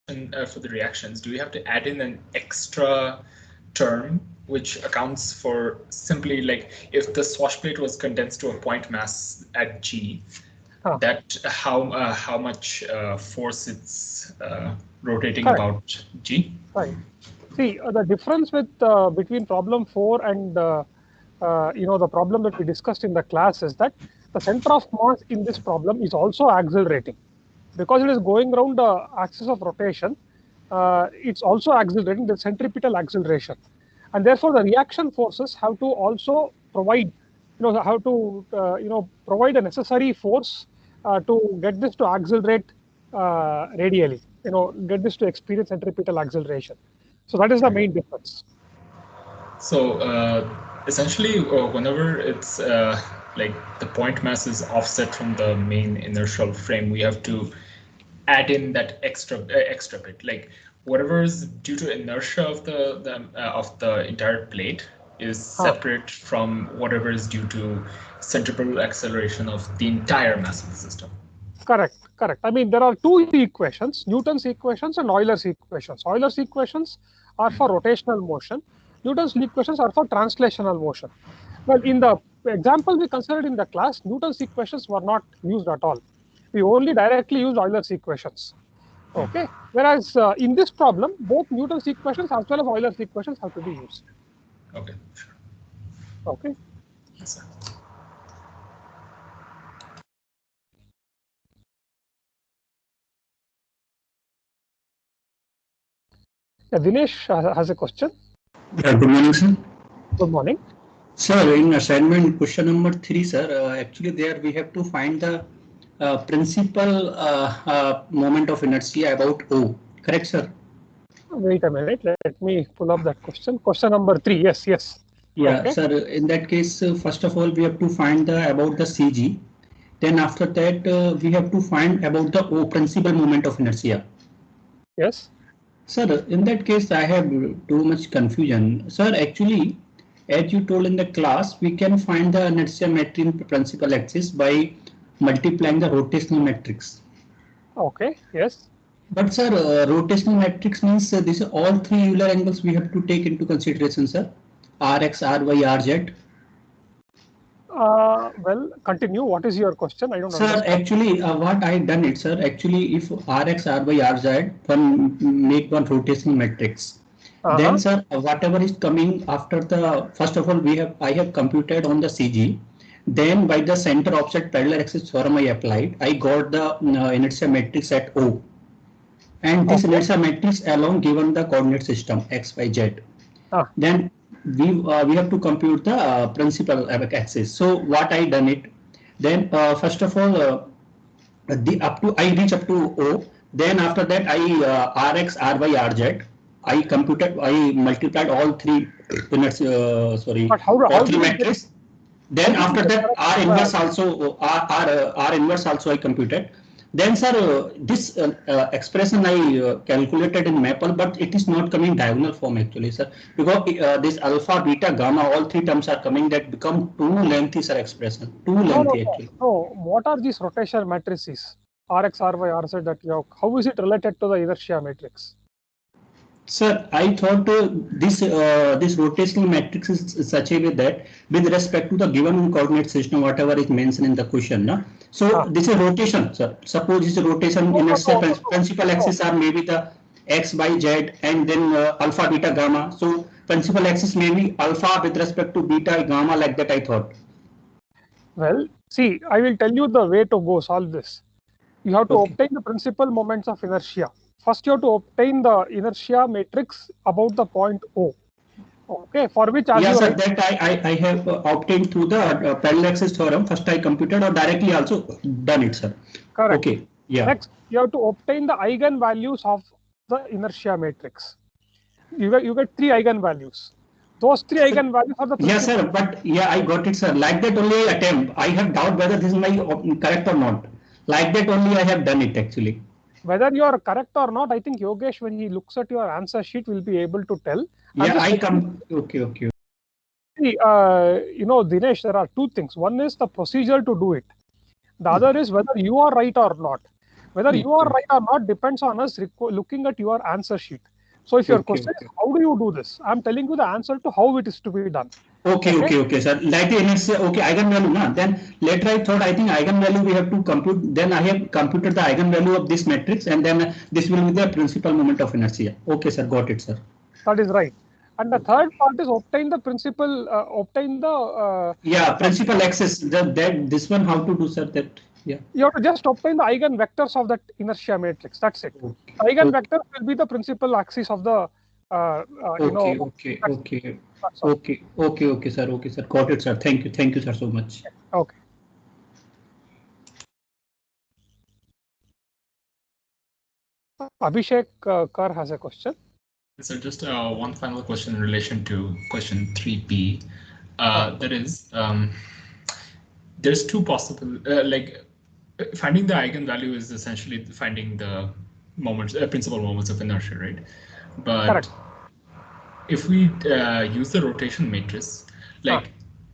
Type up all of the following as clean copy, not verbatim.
for the reactions, do we have to add in an extra term which accounts for simply like if the swash plate was condensed to a point mass at G, that how much force it's rotating Correct. about G? Right. See, the difference with between problem 4 and the problem that we discussed in the class is that the center of mass in this problem is also accelerating because it is going around the axis of rotation. It's also accelerating the centripetal acceleration, and therefore the reaction forces have to also provide, have to provide a necessary force to get this to accelerate radially. Get this to experience centripetal acceleration. So that is the main difference. So essentially, whenever it's like the point mass is offset from the main inertial frame, we have to add in that extra bit. Like whatever is due to inertia of the entire plate is separate from whatever is due to centripetal acceleration of the entire mass of the system. Correct, correct. I mean, there are two equations, Newton's equations and Euler's equations. Euler's equations are for rotational motion. Newton's equations are for translational motion. Well, in the example we considered in the class, Newton's equations were not used at all. We only directly used Euler's equations. Okay. Whereas in this problem, both Newton's equations as well as Euler's equations have to be used. Okay, sure. Okay. Yes, sir. Dinesh has a question. Yeah, good morning, sir. Good morning. Sir, in assignment question number 3, sir, actually there we have to find the principal moment of inertia about O. Correct, sir? Wait a minute. Let me pull up that question. Question number 3. Yes, yes. Yeah, okay. Sir. In that case, first of all, we have to find about the CG. Then after that, we have to find about the O, principal moment of inertia. Yes. Sir, in that case, I have too much confusion. Sir, actually, as you told in the class, we can find the inertia matrix in principal axis by multiplying the rotational matrix. Okay, yes. But sir, rotational matrix means this all three Euler angles we have to take into consideration, sir. Rx, Ry, Rz. Well, continue. What is your question? I don't understand. Sir, actually, what I done it, sir. Actually, if Rx, Ry, Rz, make one rotational matrix. Then, sir, whatever is coming after the first of all, I have computed on the CG. Then, by the center offset parallel axis theorem I applied, I got the inertia matrix at O. And this inertia matrix along given the coordinate system x, y, z. Then we have to compute the principal axis. So what I done it, then first of all, I reach up to O. Then after that I Rx, Ry, Rz. I multiplied all three all three matrices. Then after that R inverse also I computed. Then sir, this expression I calculated in Maple, but it is not coming diagonal form actually, sir, because this alpha, beta, gamma, all three terms are coming that become too lengthy, sir, expression. Too lengthy actually. No, what are these rotational matrices? Rx, Ry, Rz that you have, how is it related to the inertia matrix? Sir, I thought this rotational matrix is such a way that with respect to the given coordinate system, whatever is mentioned in the question, no? So this is rotation, sir. Suppose this is rotation inertia principal axis are maybe the x, y, z, and then alpha, beta, gamma. So principal axis may be alpha with respect to beta, gamma, like that I thought. Well, see, I will tell you the way to go solve this. You have to obtain the principal moments of inertia. First, you have to obtain the inertia matrix about the point O. Okay, for which as sir, that I have obtained through the parallel axis theorem. First, I computed or directly also done it, sir. Correct. Okay. Yeah. Next, you have to obtain the eigenvalues of the inertia matrix. You get three eigenvalues. Those three eigenvalues are the yes, sir. But yeah, I got it, sir. Like that only I attempt. I have doubt whether this is my correct or not. Like that only I have done it actually. Whether you are correct or not, I think Yogesh, when he looks at your answer sheet, will be able to tell. Yeah, I come. Okay. See, Dinesh, there are two things. One is the procedure to do it. The other is whether you are right or not. Whether you are right or not depends on us looking at your answer sheet. So if your question is how do you do this, I'm telling you the answer to how it is to be done. Okay, sir. Like let's say, okay, eigenvalue, na? Then later I thought, I think eigenvalue we have to compute. Then I have computed the eigenvalue of this matrix, and then this will be the principal moment of inertia. Okay, sir, got it, sir. That is right. And the third part is obtain the principal, obtain the principal axis. This one how to do, sir? That you have to just obtain the eigenvectors of that inertia matrix. That's it. Eigenvectors will be the principal axis of the Okay, sir. Okay, sir. Got it, sir. Thank you, sir, so much. Okay. Abhishek Kar has a question. So just one final question in relation to question 3B. That is, there's two possible, finding the eigenvalue is essentially finding the moments, principal moments of inertia, right? But correct. If we use the rotation matrix,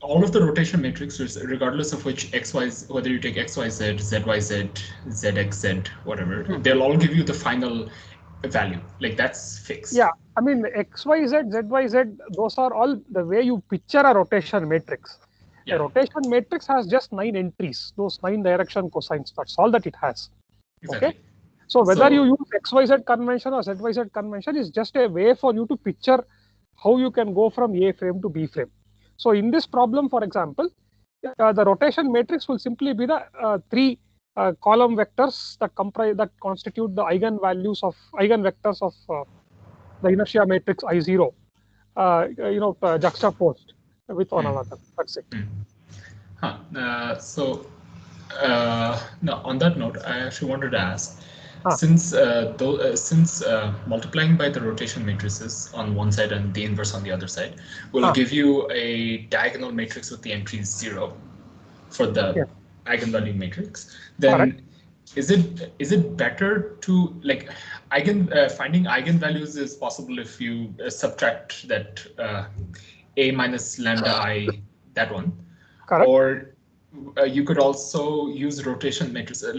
all of the rotation matrices, regardless of which XY, whether you take XYZ, ZYZ, ZXZ, whatever, they'll all give you the final value. Like that's fixed. Yeah, I mean XYZ, ZYZ, those are all the way you picture a rotation matrix. Yeah. A rotation matrix has just 9 entries, those 9 direction cosines. That's all that it has. Exactly. Okay. So whether you use XYZ convention or ZYZ convention is just a way for you to picture how you can go from A frame to B frame. So in this problem, for example, the rotation matrix will simply be the 3 column vectors that constitute the eigenvectors of the inertia matrix I0, juxtaposed with one another. That's it. Now on that note, I actually wanted to ask, since multiplying by the rotation matrices on one side and the inverse on the other side will give you a diagonal matrix with the entries 0 for the eigenvalue matrix, then is it better to finding eigenvalues is possible if you subtract that a minus lambda I, that one. Correct. Or you could also use rotation matrices.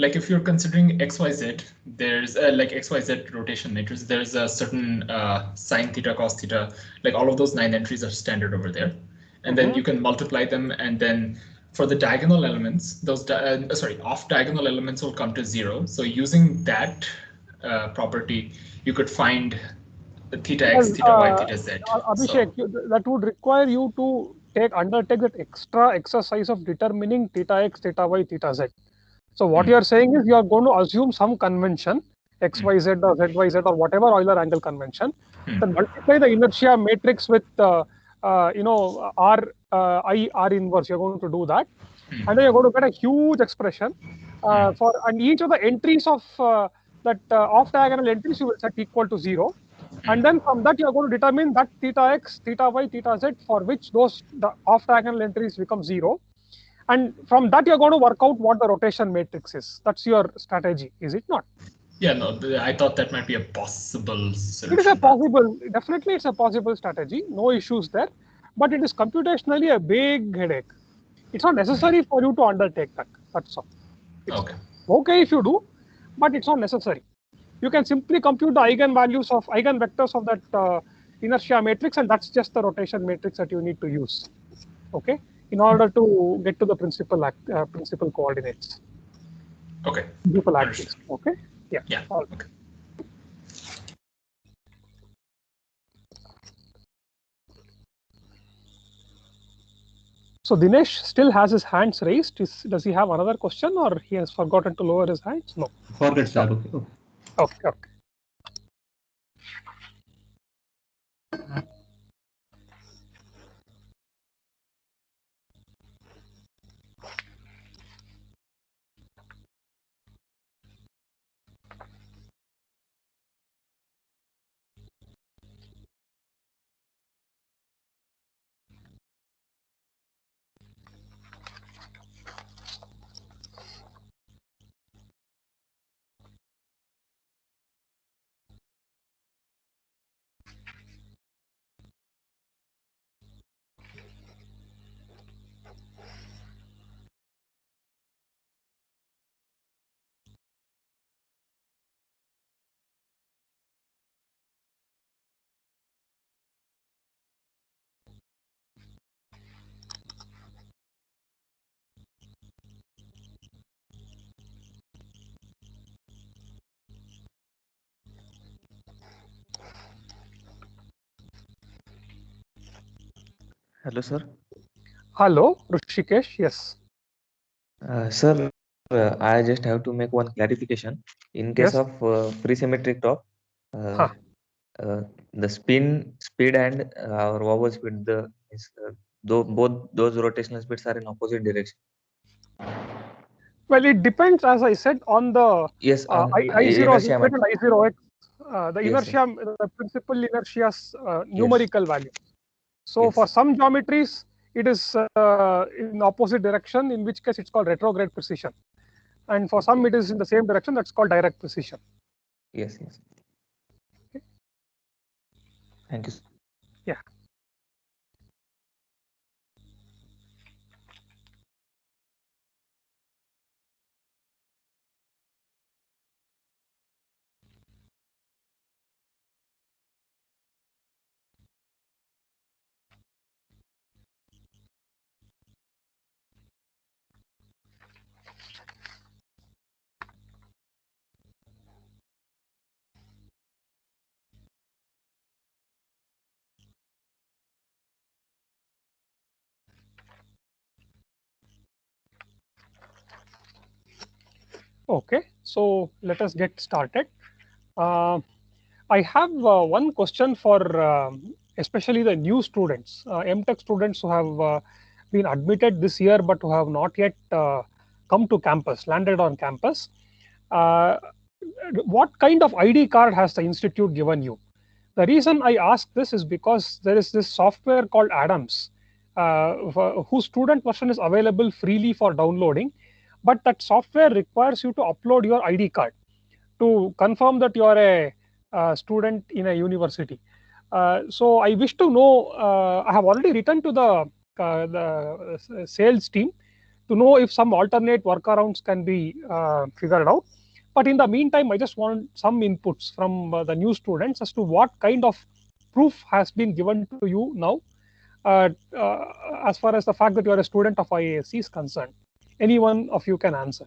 If you're considering XYZ, there's XYZ rotation matrix, there's a certain sine theta, cos theta, all of those 9 entries are standard over there. And then you can multiply them, and then for the diagonal elements, those off diagonal elements will come to 0. So using that property, you could find theta x, theta y, theta z. Abhishek, that would require you to undertake that extra exercise of determining theta x, theta y, theta z. So what you are saying is you are going to assume some convention, XYZ or ZYZ or whatever Euler angle convention, then multiply the inertia matrix with R inverse. You're going to do that, and then you're going to get a huge expression and each of the entries of that off diagonal entries you will set equal to 0. And then from that, you are going to determine that theta x, theta y, theta z for which the off diagonal entries become 0. And from that, you're going to work out what the rotation matrix is. That's your strategy, is it not? Yeah, no, I thought that might be a possible solution. It is a possible, definitely it's a possible strategy. No issues there. But it is computationally a big headache. It's not necessary for you to undertake that. That's all. It's okay if you do, but it's not necessary. You can simply compute the eigenvectors of that inertia matrix, and that's just the rotation matrix that you need to use. Okay, in order to get to the principal coordinates. Okay. Principal axis. Okay. Yeah. Yeah. Okay. So Dinesh still has his hands raised. Does he have another question, or he has forgotten to lower his hands? No. Forget, sir. Okay. Hello, sir. Hello, Rishikesh. Yes. Sir, I just have to make one clarification. In case Yes. of free symmetric top, uh, Huh. the spin speed and our wobble speed, both those rotational speeds are in opposite direction. Well, it depends, as I said, on the Yes, on I0 z inertia and I0x, the Yes, inertia, yes, the principal inertia's yes, numerical value. So for yes, some geometries, it is in opposite direction, in which case it's called retrograde precision. And for some, it is in the same direction, that's called direct precision. yes, yes. Thank you, sir. Yeah. Okay, so let us get started. Uh, I have one question for especially the new students, MTech students who have been admitted this year but who have not yet come to campus, landed on campus. Uh, what kind of ID card has the institute given you? The reason I ask this is because there is this software called Adams, whose student version is available freely for downloading, but that software requires you to upload your ID card to confirm that you are a student in a university. So I wish to know. I have already written to the sales team to know if some alternate workarounds can be figured out. But in the meantime, I just want some inputs from the new students as to what kind of proof has been given to you now, uh, uh, as far as the fact that you are a student of IASC is concerned. Any one of you can answer.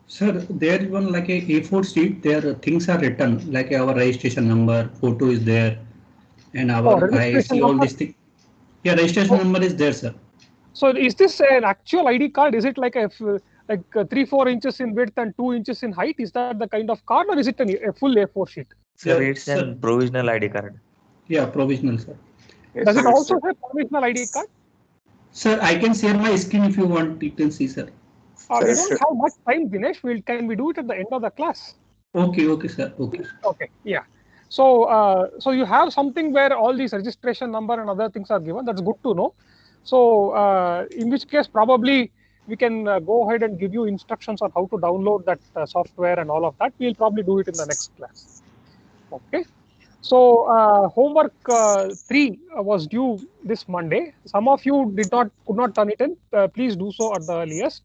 Sir, there is one like a A4 sheet. There things are written like our registration number, photo is there, and Oh, our I registration see all number. these things. Yeah, registration Oh, number is there, sir. so is this an actual ID card? Is it like 3-4 inches in width and 2 inches in height? Is that the kind of card, or is it a full A4 sheet? Sir, Yeah, it's sir. an provisional ID card. Yeah, provisional, sir. Does it also say provisional ID card? Sir, I can share my screen if you want. You can see, sir. We don't have much time, Dinesh. Can we do it at the end of the class? Okay, okay, sir. Okay. Okay, yeah. So you have something where all these registration number and other things are given. That's good to know. So in which case, probably we can go ahead and give you instructions on how to download that software and all of that. We'll probably do it in the next class. Okay. So homework 3 was due this Monday. Some of you could not turn it in. Please do so at the earliest.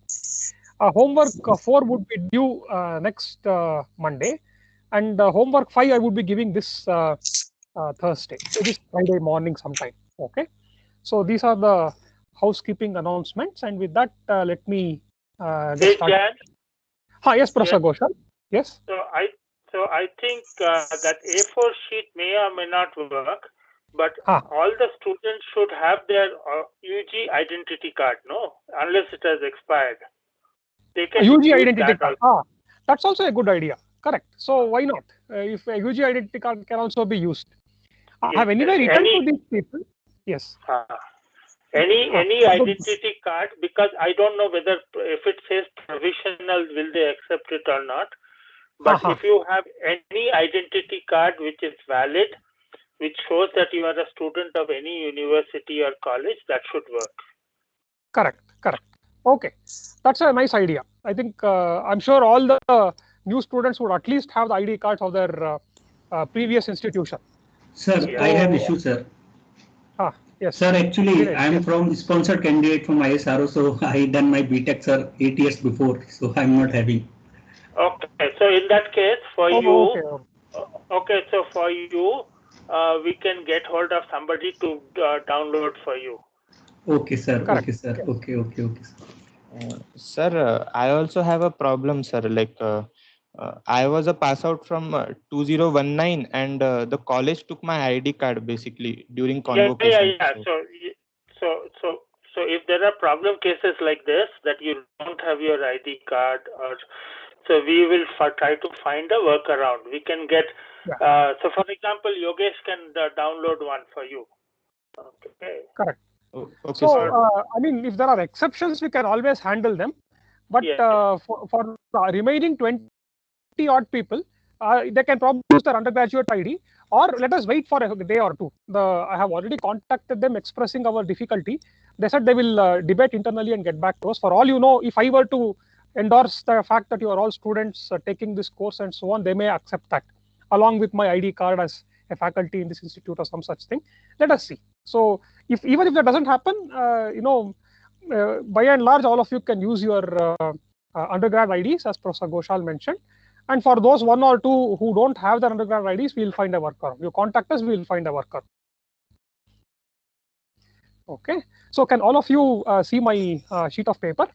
Homework 4 would be due next Monday, and homework 5 I would be giving this Thursday, this Friday morning sometime. Okay. So these are the housekeeping announcements, and with that, let me get started. Yes, Professor Ghoshal. Yes. So I think that A4 sheet may or may not work, but all the students should have their UG identity card, no? Unless it has expired. They can UG identity card. That's also a good idea. Correct. So why not? If a UG identity card can also be used. I have anyway written to these people. Yes. Any identity card, because I don't know whether if it says provisional, will they accept it or not. But if you have any identity card which is valid, which shows that you are a student of any university or college, that should work. Correct. Okay. That's a nice idea. I think I'm sure all the new students would at least have the ID cards of their previous institution. Sir, I have issue, sir. Yes. Sir, actually, I am from sponsored candidate from ISRO, so I done my BTech, sir, 8 years before, so I'm not having. Okay, so in that case, for we can get hold of somebody to download for you. Okay, sir. Correct. Okay, sir. Okay, sir. Sir, I also have a problem, sir. Like, I was a pass out from 2019, and the college took my ID card basically during convocation. So So if there are problem cases like this, that you don't have your ID card, or so we will try to find a workaround. We can get, so for example, Yogesh can download one for you. Okay. Correct. Okay, so, sir. I mean, if there are exceptions, we can always handle them. But for the remaining 20 odd people, they can probably use their undergraduate ID, or let us wait for a day or two. I have already contacted them expressing our difficulty. They said they will debate internally and get back to us. For all you know, if I were to endorse the fact that you are all students taking this course and so on, they may accept that along with my ID card as a faculty in this institute or some such thing. Let us see. So even if that doesn't happen, by and large, all of you can use your undergrad IDs, as Professor Ghoshal mentioned. And for those one or two who don't have their undergrad IDs, we'll find a workaround. You contact us, we'll find a workaround. Okay. So can all of you see my sheet of paper?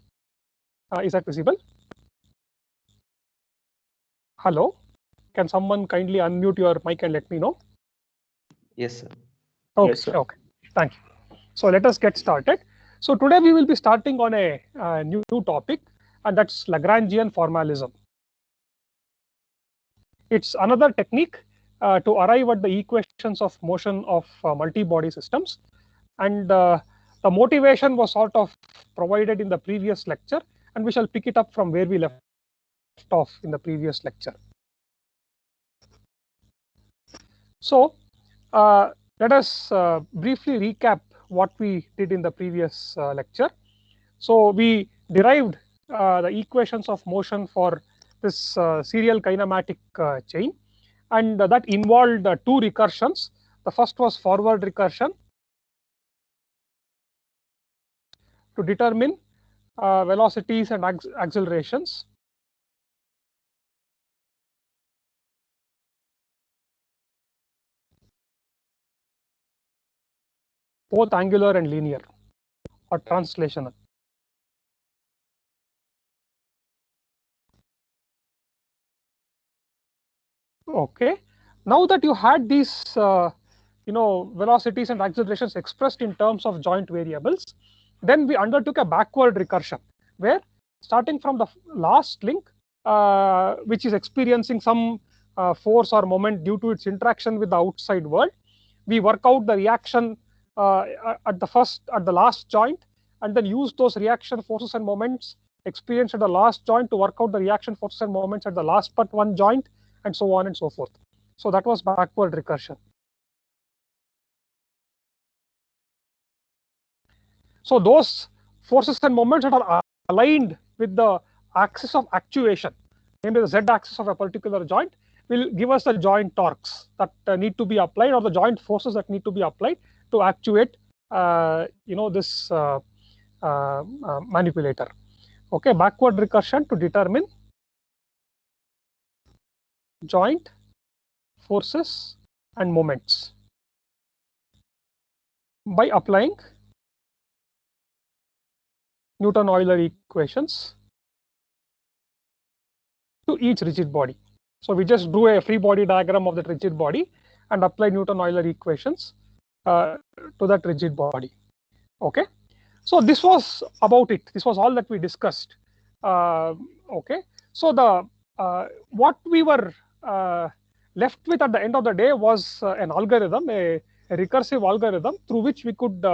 Is that visible? Hello? Can someone kindly unmute your mic and let me know? Yes, sir. Okay. Yes, sir. Okay. Thank you. So let us get started. So today we will be starting on a new topic, and that's Lagrangian formalism. It's another technique to arrive at the equations of motion of multi-body systems. And the motivation was sort of provided in the previous lecture, and we shall pick it up from where we left off in the previous lecture. So let us briefly recap what we did in the previous lecture. So we derived the equations of motion for this serial kinematic chain, and that involved two recursions. The first was forward recursion to determine velocities and accelerations. Both angular and linear or translational. Okay. Now that you had these, velocities and accelerations expressed in terms of joint variables, then we undertook a backward recursion, where starting from the last link, which is experiencing some force or moment due to its interaction with the outside world, we work out the reaction at the last joint, and then use those reaction forces and moments experienced at the last joint to work out the reaction forces and moments at the last but one joint, and so on and so forth. So that was backward recursion. So those forces and moments that are aligned with the axis of actuation, namely the z-axis of a particular joint, will give us the joint torques that need to be applied, or the joint forces that need to be applied to actuate this manipulator. Okay, backward recursion to determine joint forces and moments by applying Newton-Euler equations to each rigid body. So we just drew a free body diagram of that rigid body and apply Newton-Euler equations to that rigid body. Okay, so this was about it. This was all that we discussed. Okay, so the what we were left with at the end of the day was an algorithm, a recursive algorithm through which we could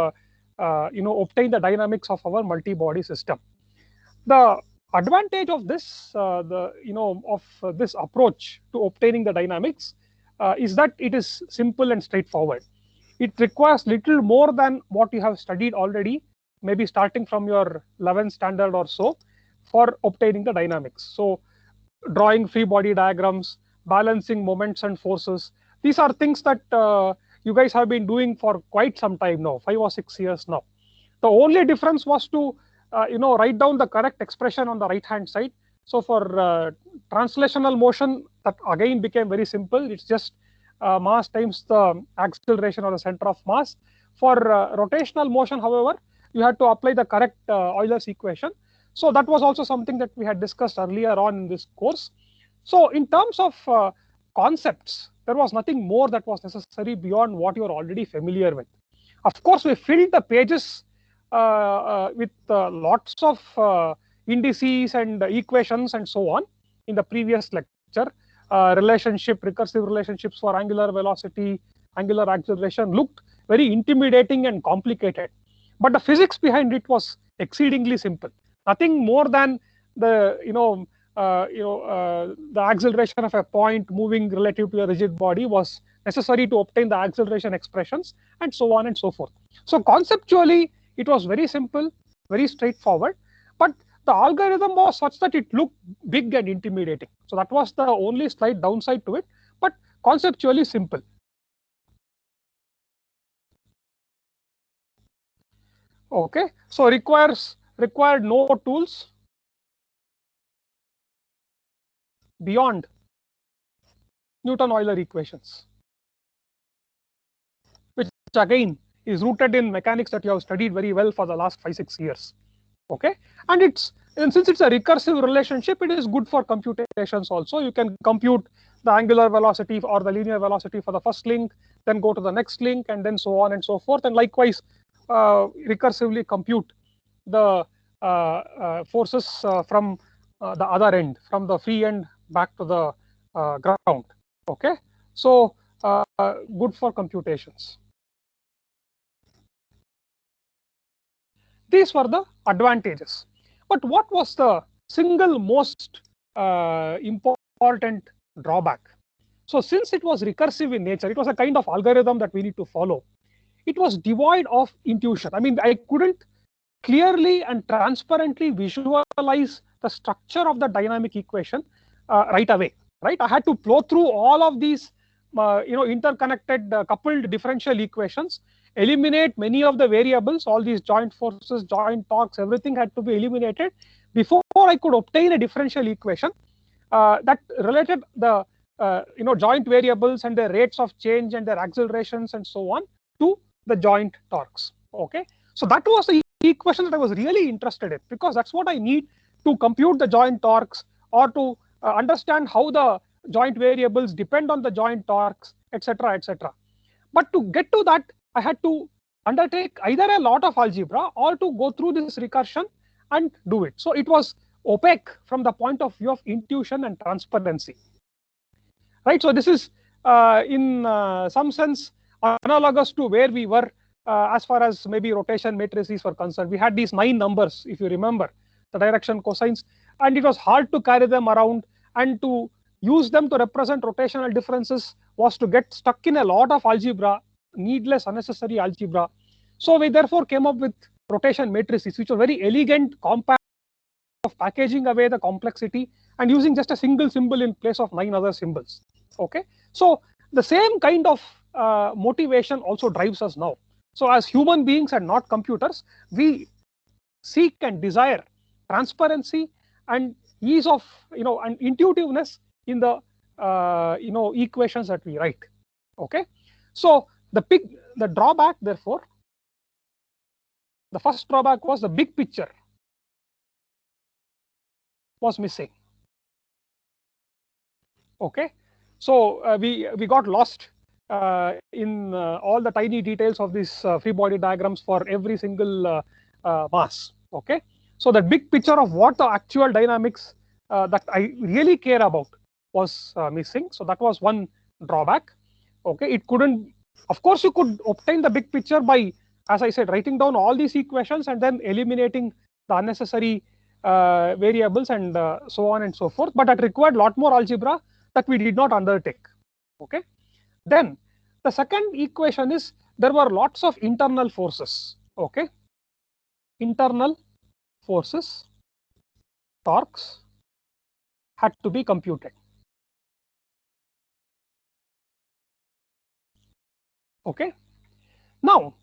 obtain the dynamics of our multi-body system. The advantage of this, this approach to obtaining the dynamics is that it is simple and straightforward. It requires little more than what you have studied already, maybe starting from your 11th standard or so, for obtaining the dynamics. So drawing free body diagrams, balancing moments and forces, these are things that you guys have been doing for quite some time now, 5 or 6 years now. The only difference was to write down the correct expression on the right hand side. So for translational motion, that again became very simple. It's just mass times the acceleration or the center of mass. For rotational motion, however, you had to apply the correct Euler's equation. So that was also something that we had discussed earlier on in this course. So in terms of concepts, there was nothing more that was necessary beyond what you are already familiar with. Of course, we filled the pages with lots of indices and equations and so on in the previous lecture. Recursive relationships for angular velocity, angular acceleration looked very intimidating and complicated, but the physics behind it was exceedingly simple. Nothing more than the the acceleration of a point moving relative to a rigid body was necessary to obtain the acceleration expressions, and so on and so forth. So conceptually, it was very simple, very straightforward, but the algorithm was such that it looked big and intimidating. So that was the only slight downside to it, but conceptually simple. Okay, so required no tools beyond Newton-Euler equations, which again is rooted in mechanics that you have studied very well for the last 5-6 years. Okay, and since it's a recursive relationship, it is good for computations also. You can compute the angular velocity or the linear velocity for the first link, then go to the next link, and then so on and so forth, and likewise recursively compute the forces from the other end, from the free end back to the ground. Okay, so good for computations. These were the advantages. But what was the single most important drawback? So since it was recursive in nature, it was a kind of algorithm that we need to follow. It was devoid of intuition. I mean, I couldn't clearly and transparently visualize the structure of the dynamic equation right away. Right? I had to plow through all of these interconnected coupled differential equations, eliminate many of the variables, all these joint forces, joint torques, everything had to be eliminated before I could obtain a differential equation that related the joint variables and their rates of change and their accelerations and so on to the joint torques. Okay, so that was the equation that I was really interested in, because that's what I need to compute the joint torques or to understand how the joint variables depend on the joint torques, etc., etc. But to get to that, I had to undertake either a lot of algebra or to go through this recursion and do it. So it was opaque from the point of view of intuition and transparency. Right. So this is in some sense analogous to where we were as far as maybe rotation matrices were concerned. We had these 9 numbers, if you remember, the direction cosines, and it was hard to carry them around, and to use them to represent rotational differences was to get stuck in a lot of algebra, needless, unnecessary algebra. So we therefore came up with rotation matrices, which are very elegant, compact of packaging away the complexity and using just a single symbol in place of 9 other symbols. Okay, so the same kind of motivation also drives us now. So as human beings and not computers, we seek and desire transparency and ease of and intuitiveness in the equations that we write. Okay, so the drawback, therefore, the first drawback was the big picture was missing. Okay, so we got lost in all the tiny details of these free body diagrams for every single mass. Okay, so the big picture of what the actual dynamics that I really care about was missing. So that was one drawback. Okay, it couldn't. Of course, you could obtain the big picture by, as I said, writing down all these equations and then eliminating the unnecessary variables and so on and so forth. But that required a lot more algebra that we did not undertake. Okay. Then the second equation is there were lots of internal forces. Okay. Internal forces, torques, had to be computed. Okay. Now,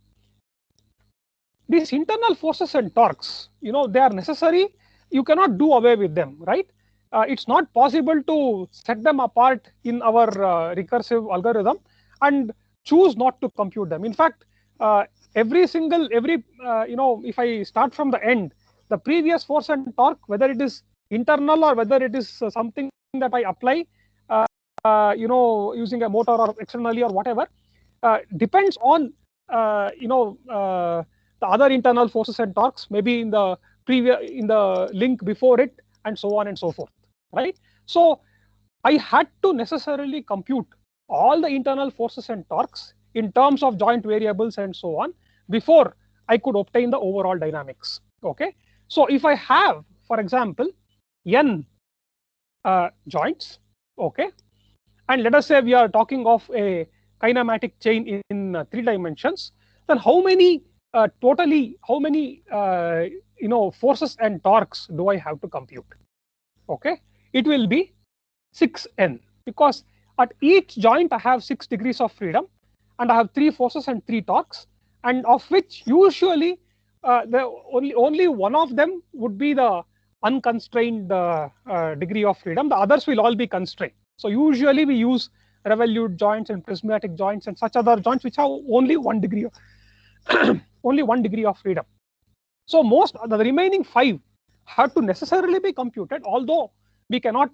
these internal forces and torques, they are necessary. You cannot do away with them, right? It's not possible to set them apart in our recursive algorithm and choose not to compute them. In fact, if I start from the end, the previous force and torque, whether it is internal or whether it is something that I apply, using a motor or externally or whatever, depends on the other internal forces and torques, maybe in the link before it, and so on and so forth, right? So I had to necessarily compute all the internal forces and torques in terms of joint variables and so on before I could obtain the overall dynamics. Okay, so if I have, for example, n joints, okay, and let us say we are talking of a kinematic chain in 3 dimensions, then how many forces and torques do I have to compute? Okay, it will be 6n, because at each joint I have 6 degrees of freedom, and I have 3 forces and 3 torques, and of which usually only one of them would be the unconstrained degree of freedom. The others will all be constrained. So usually we use revolute joints and prismatic joints and such other joints which have only 1 degree of only 1 degree of freedom. So most the remaining 5 have to necessarily be computed, although we cannot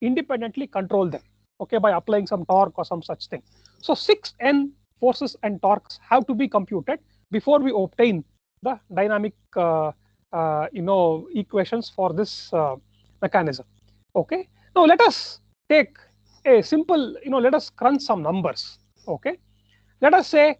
independently control them, okay, by applying some torque or some such thing. So 6n forces and torques have to be computed before we obtain the dynamic equations for this mechanism. Okay, now let us take a simple, let us crunch some numbers. Okay, let us say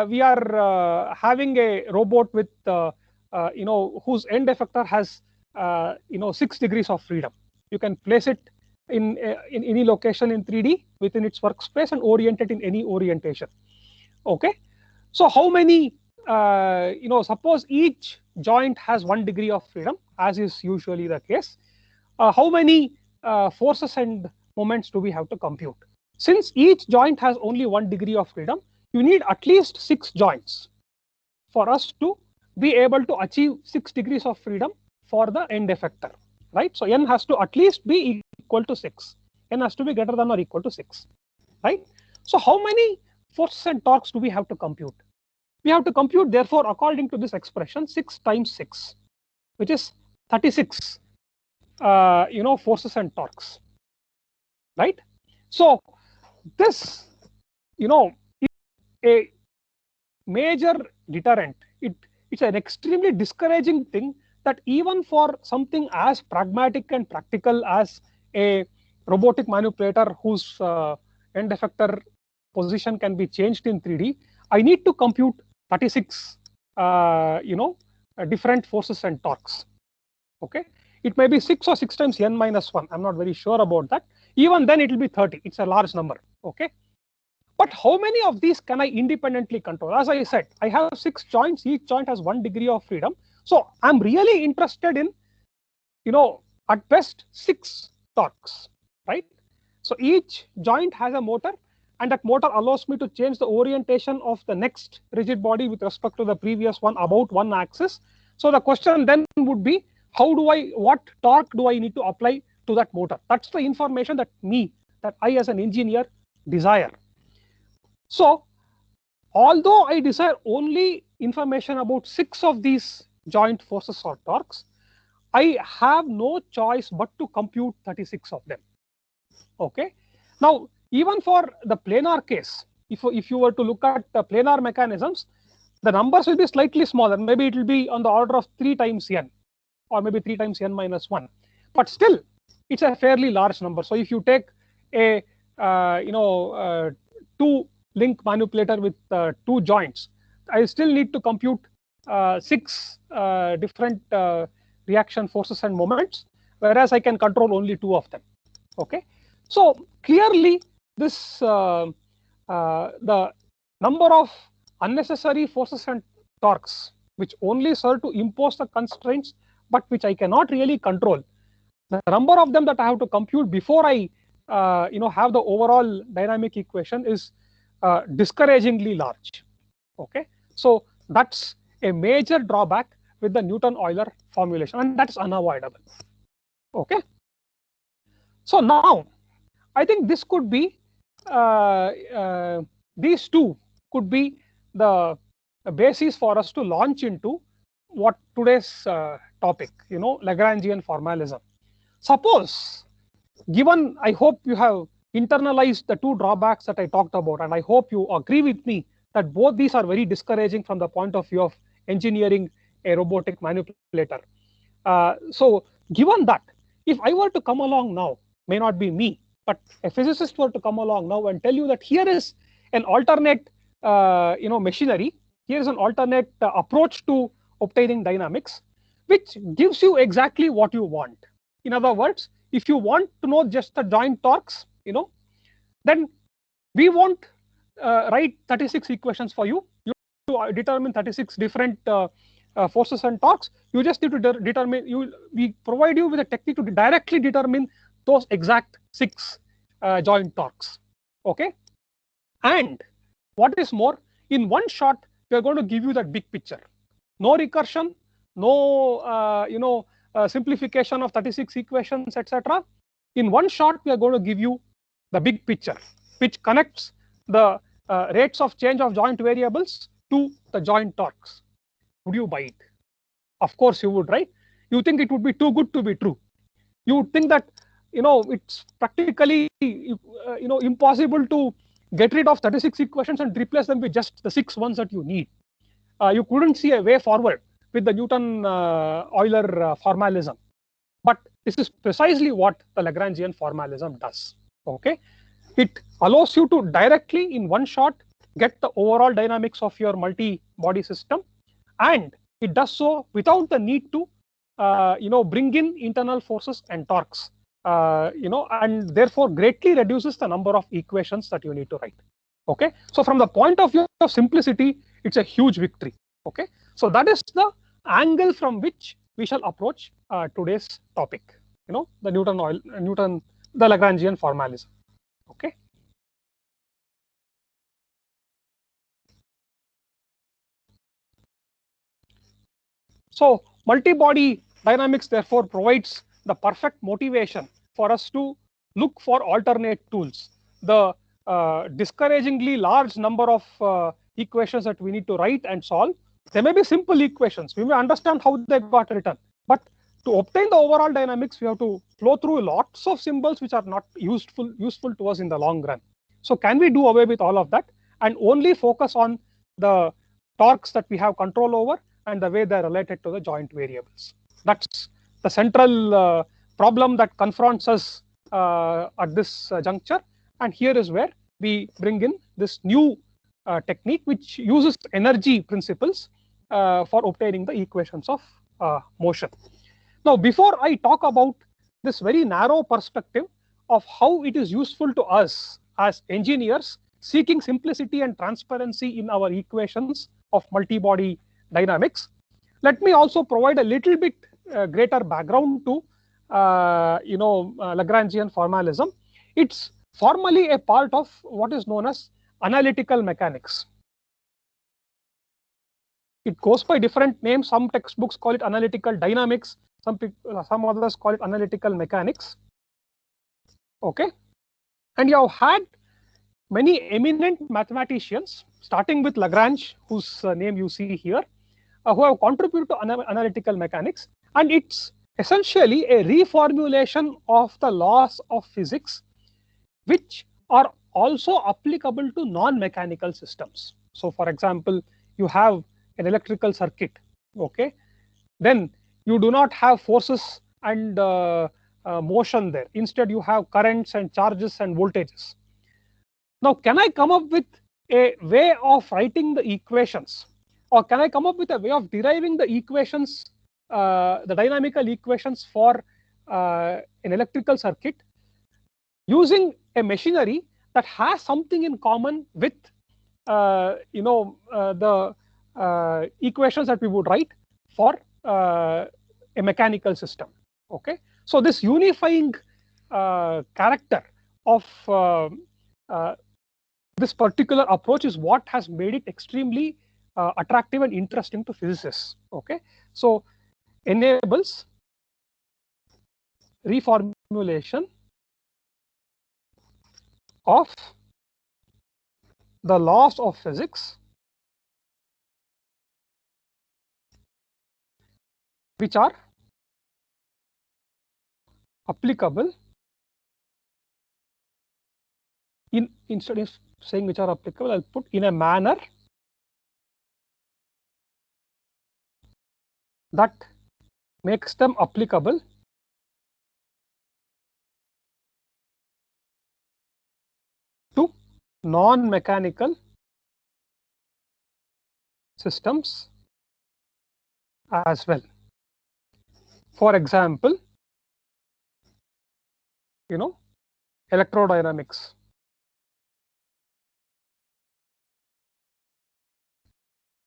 we are having a robot with whose end effector has 6 degrees of freedom. You can place it in any location in 3D within its workspace and orient it in any orientation. Okay, so how many suppose each joint has 1 degree of freedom, as is usually the case. How many forces and moments do we have to compute? Since each joint has only 1 degree of freedom, you need at least 6 joints for us to be able to achieve 6 degrees of freedom for the end effector, right? So n has to at least be equal to 6. N has to be greater than or equal to 6, right? So how many forces and torques do we have to compute? We have to compute, therefore, according to this expression, 6 times 6, which is 36 forces and torques, right? So this is a major deterrent. It's an extremely discouraging thing that even for something as pragmatic and practical as a robotic manipulator whose end effector position can be changed in 3D, I need to compute 36 different forces and torques. Okay, it may be 6 or 6 times n minus 1. I'm not very sure about that. Even then it will be 30. It's a large number. Okay, but how many of these can I independently control? As I said, I have 6 joints. Each joint has 1 degree of freedom. So I'm really interested in, at best 6 torques, right? So each joint has a motor, and that motor allows me to change the orientation of the next rigid body with respect to the previous one about 1 axis. So the question then would be, what torque do I need to apply to that motor? That's the information that I as an engineer desire. So although I desire only information about 6 of these joint forces or torques, I have no choice but to compute 36 of them. Okay, now even for the planar case, if you were to look at the planar mechanisms, the numbers will be slightly smaller. Maybe it will be on the order of 3 times n, or maybe 3 times n minus 1. But still, it's a fairly large number. So if you take a 2-link manipulator with 2 joints, I still need to compute 6 different reaction forces and moments, whereas I can control only 2 of them. Okay, so clearly this the number of unnecessary forces and torques which only serve to impose the constraints but which I cannot really control, the number of them that I have to compute before I have the overall dynamic equation is discouragingly large. Okay, so that's a major drawback with the Newton-Euler formulation, and that's unavoidable. Okay, so now I think this could be these two could be the basis for us to launch into what today's topic, Lagrangian formalism. Suppose, given, I hope you have internalized the 2 drawbacks that I talked about, and I hope you agree with me that both these are very discouraging from the point of view of engineering a robotic manipulator. So given that, if I were to come along now, may not be me, but a physicist were to come along now and tell you that here is an alternate machinery, here is an alternate approach to obtaining dynamics, which gives you exactly what you want. In other words, if you want to know just the joint torques, then we won't write 36 equations for you. You have to determine 36 different forces and torques. You just need to determine. We provide you with a technique to directly determine those exact 6 joint torques. Okay, and what is more, in one shot, we are going to give you that big picture. No recursion, no simplification of 36 equations, etc. In one shot, we are going to give you the big picture, which connects the rates of change of joint variables to the joint torques. Would you buy it? Of course you would, right? You think it would be too good to be true. You would think that it's practically impossible to get rid of 36 equations and replace them with just the 6 ones that you need. You couldn't see a way forward with the Newton-Euler formalism. But this is precisely what the Lagrangian formalism does. Okay, it allows you to directly, in one shot, get the overall dynamics of your multi-body system, and it does so without the need to bring in internal forces and torques, and therefore greatly reduces the number of equations that you need to write. Okay, so from the point of view of simplicity, it's a huge victory. Okay, so that is the angle from which we shall approach today's topic. The Lagrangian formalism. Okay. So multi-body dynamics therefore provides the perfect motivation for us to look for alternate tools. The discouragingly large number of equations that we need to write and solve, they may be simple equations. We may understand how they got written, but to obtain the overall dynamics, we have to flow through lots of symbols which are not useful to us in the long run. So can we do away with all of that and only focus on the torques that we have control over and the way they're related to the joint variables? That's the central problem that confronts us at this juncture. And here is where we bring in this new technique which uses energy principles for obtaining the equations of motion. Now, before I talk about this very narrow perspective of how it is useful to us as engineers seeking simplicity and transparency in our equations of multi-body dynamics, let me also provide a little bit greater background to Lagrangian formalism. It's formally a part of what is known as analytical mechanics. It goes by different names. Some textbooks call it analytical dynamics. Some others call it analytical mechanics. Okay, and you have had many eminent mathematicians, starting with Lagrange, whose name you see here, who have contributed to analytical mechanics, and it's essentially a reformulation of the laws of physics, which are also applicable to non-mechanical systems. So, for example, you have an electrical circuit. Okay, then you do not have forces and motion there. Instead, you have currents and charges and voltages. Now, can I come up with a way of writing the equations, or can I come up with a way of deriving the equations, the dynamical equations for an electrical circuit using a machinery that has something in common with the equations that we would write for a mechanical system? Okay, so this unifying character of this particular approach is what has made it extremely attractive and interesting to physicists. Okay, so enables reformulation of the laws of physics which are applicable instead of saying which are applicable, I'll put in a manner that makes them applicable to non-mechanical systems as well. For example, electrodynamics.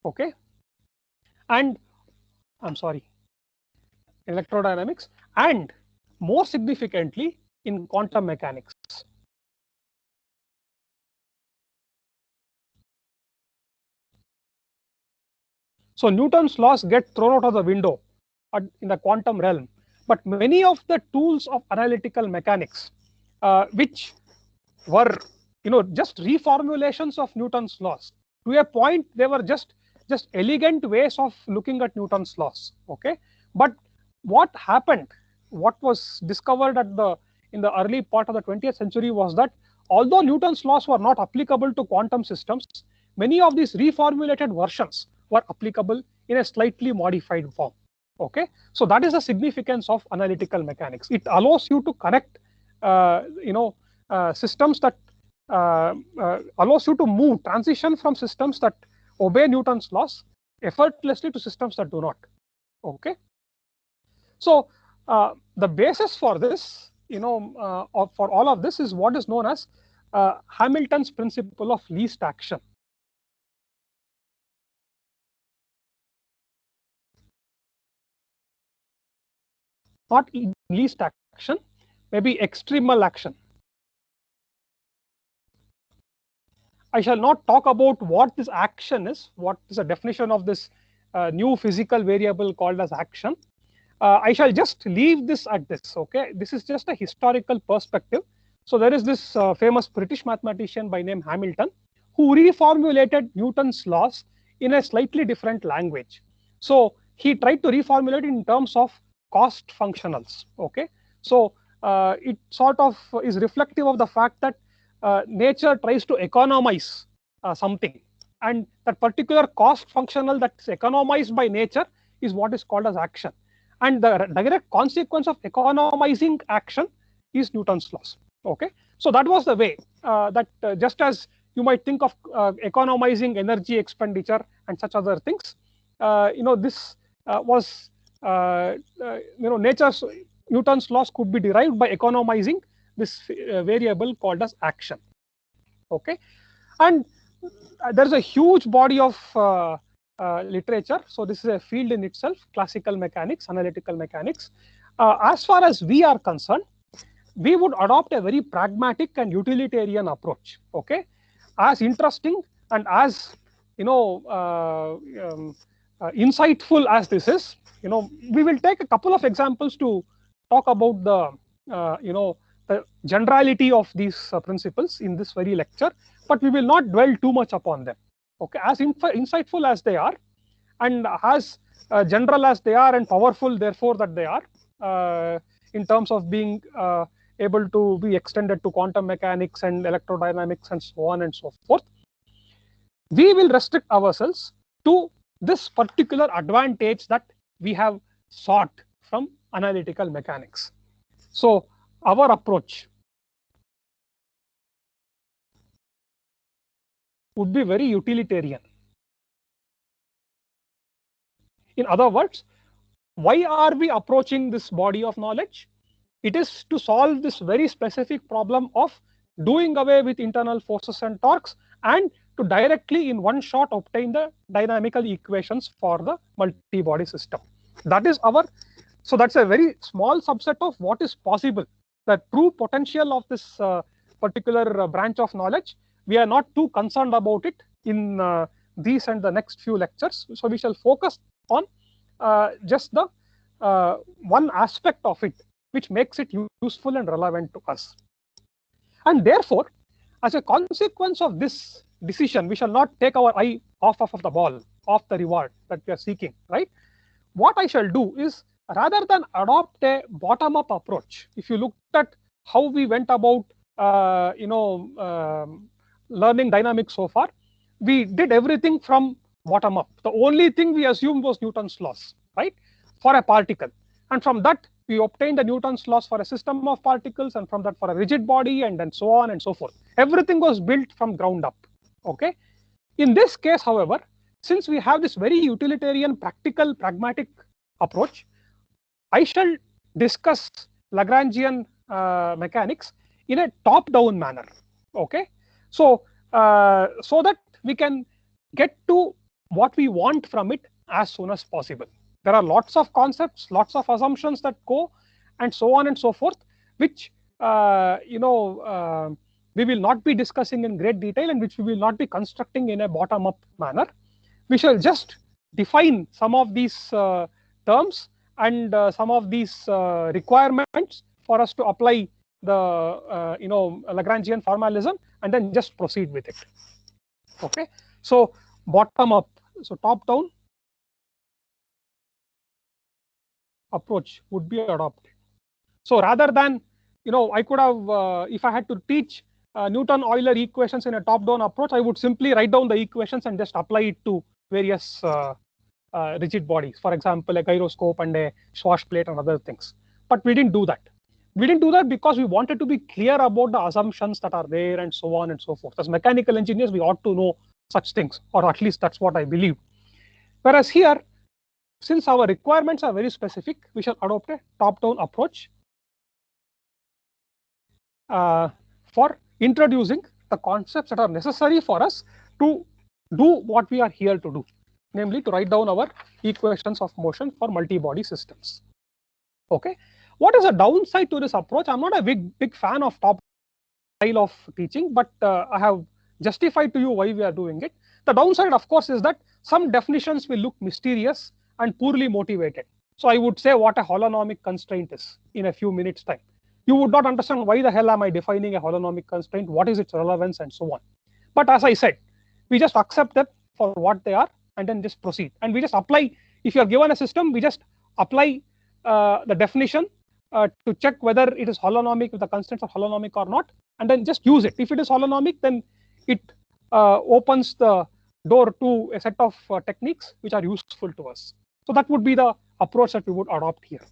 Okay, and I'm sorry, electrodynamics, and more significantly in quantum mechanics. So Newton's laws get thrown out of the window in the quantum realm, but many of the tools of analytical mechanics, which were just reformulations of Newton's laws, to a point they were just elegant ways of looking at Newton's laws. Okay, but what happened, what was discovered in the early part of the 20th century was that although Newton's laws were not applicable to quantum systems, many of these reformulated versions were applicable in a slightly modified form. Okay, so that is the significance of analytical mechanics. It allows you to connect systems that allows you to transition from systems that obey Newton's laws effortlessly to systems that do not. Okay, so the basis for this, for all of this is what is known as Hamilton's principle of least action. Not least action, maybe extremal action. I shall not talk about what this action is, what is the definition of this new physical variable called as action. I shall just leave this at this. Okay, this is just a historical perspective. So there is this famous British mathematician by name Hamilton, who reformulated Newton's laws in a slightly different language. So he tried to reformulate it in terms of cost functionals. Okay, so it sort of is reflective of the fact that nature tries to economize something, and that particular cost functional that is economized by nature is what is called as action. And the direct consequence of economizing action is Newton's laws. Okay, so that was the way that just as you might think of economizing energy expenditure and such other things, this was Newton's laws could be derived by economizing this variable called as action. Okay, and there's a huge body of literature. So this is a field in itself, classical mechanics, analytical mechanics. As far as we are concerned, we would adopt a very pragmatic and utilitarian approach. Okay, as interesting and as insightful as this is, we will take a couple of examples to talk about the the generality of these principles in this very lecture, but we will not dwell too much upon them. Okay, as insightful as they are, and as general as they are, and powerful therefore that they are, in terms of being able to be extended to quantum mechanics and electrodynamics and so on and so forth, we will restrict ourselves to this particular advantage that we have sought from analytical mechanics. So our approach would be very utilitarian. In other words, why are we approaching this body of knowledge? It is to solve this very specific problem of doing away with internal forces and torques, and to directly in one shot obtain the dynamical equations for the multi-body system. That is so that's a very small subset of what is possible. The true potential of this particular branch of knowledge, we are not too concerned about it in these and the next few lectures. So we shall focus on just the one aspect of it which makes it useful and relevant to us. And therefore, as a consequence of this decision, we shall not take our eye off of the ball, off the reward that we are seeking, right? What I shall do is, rather than adopt a bottom-up approach, if you looked at how we went about learning dynamics so far, we did everything from bottom up. The only thing we assumed was Newton's laws, right? for a particle. And from that, we obtain the Newton's laws for a system of particles, and from that for a rigid body, and then so on and so forth. Everything was built from ground up. Okay. In this case, however, since we have this very utilitarian, practical, pragmatic approach, I shall discuss Lagrangian mechanics in a top-down manner. Okay. So, so that we can get to what we want from it as soon as possible. There are lots of concepts, lots of assumptions that go, and so on and so forth, which we will not be discussing in great detail, and which we will not be constructing in a bottom-up manner. We shall just define some of these terms and some of these requirements for us to apply the Lagrangian formalism, and then just proceed with it. Okay. So bottom-up, so top-down approach would be adopted. So rather than, I could have, if I had to teach Newton-Euler equations in a top-down approach, I would simply write down the equations and just apply it to various rigid bodies, for example, a gyroscope and a Schwarz plate and other things. But we didn't do that. We didn't do that because we wanted to be clear about the assumptions that are there and so on and so forth. As mechanical engineers, we ought to know such things, or at least that's what I believe. Whereas here, since our requirements are very specific, we shall adopt a top-down approach for introducing the concepts that are necessary for us to do what we are here to do, namely to write down our equations of motion for multi-body systems. Okay. What is a downside to this approach? I'm not a big fan of top style of teaching, but I have justified to you why we are doing it. The downside, of course, is that some definitions will look mysterious and poorly motivated. So I would say what a holonomic constraint is in a few minutes' time. You would not understand why the hell am I defining a holonomic constraint, what is its relevance, and so on. But as I said, we just accept them for what they are and then just proceed. And we just apply, if you are given a system, we just apply the definition to check whether it is holonomic, if the constraints are holonomic or not, and then just use it. If it is holonomic, then it opens the door to a set of techniques which are useful to us. So that would be the approach that we would adopt here.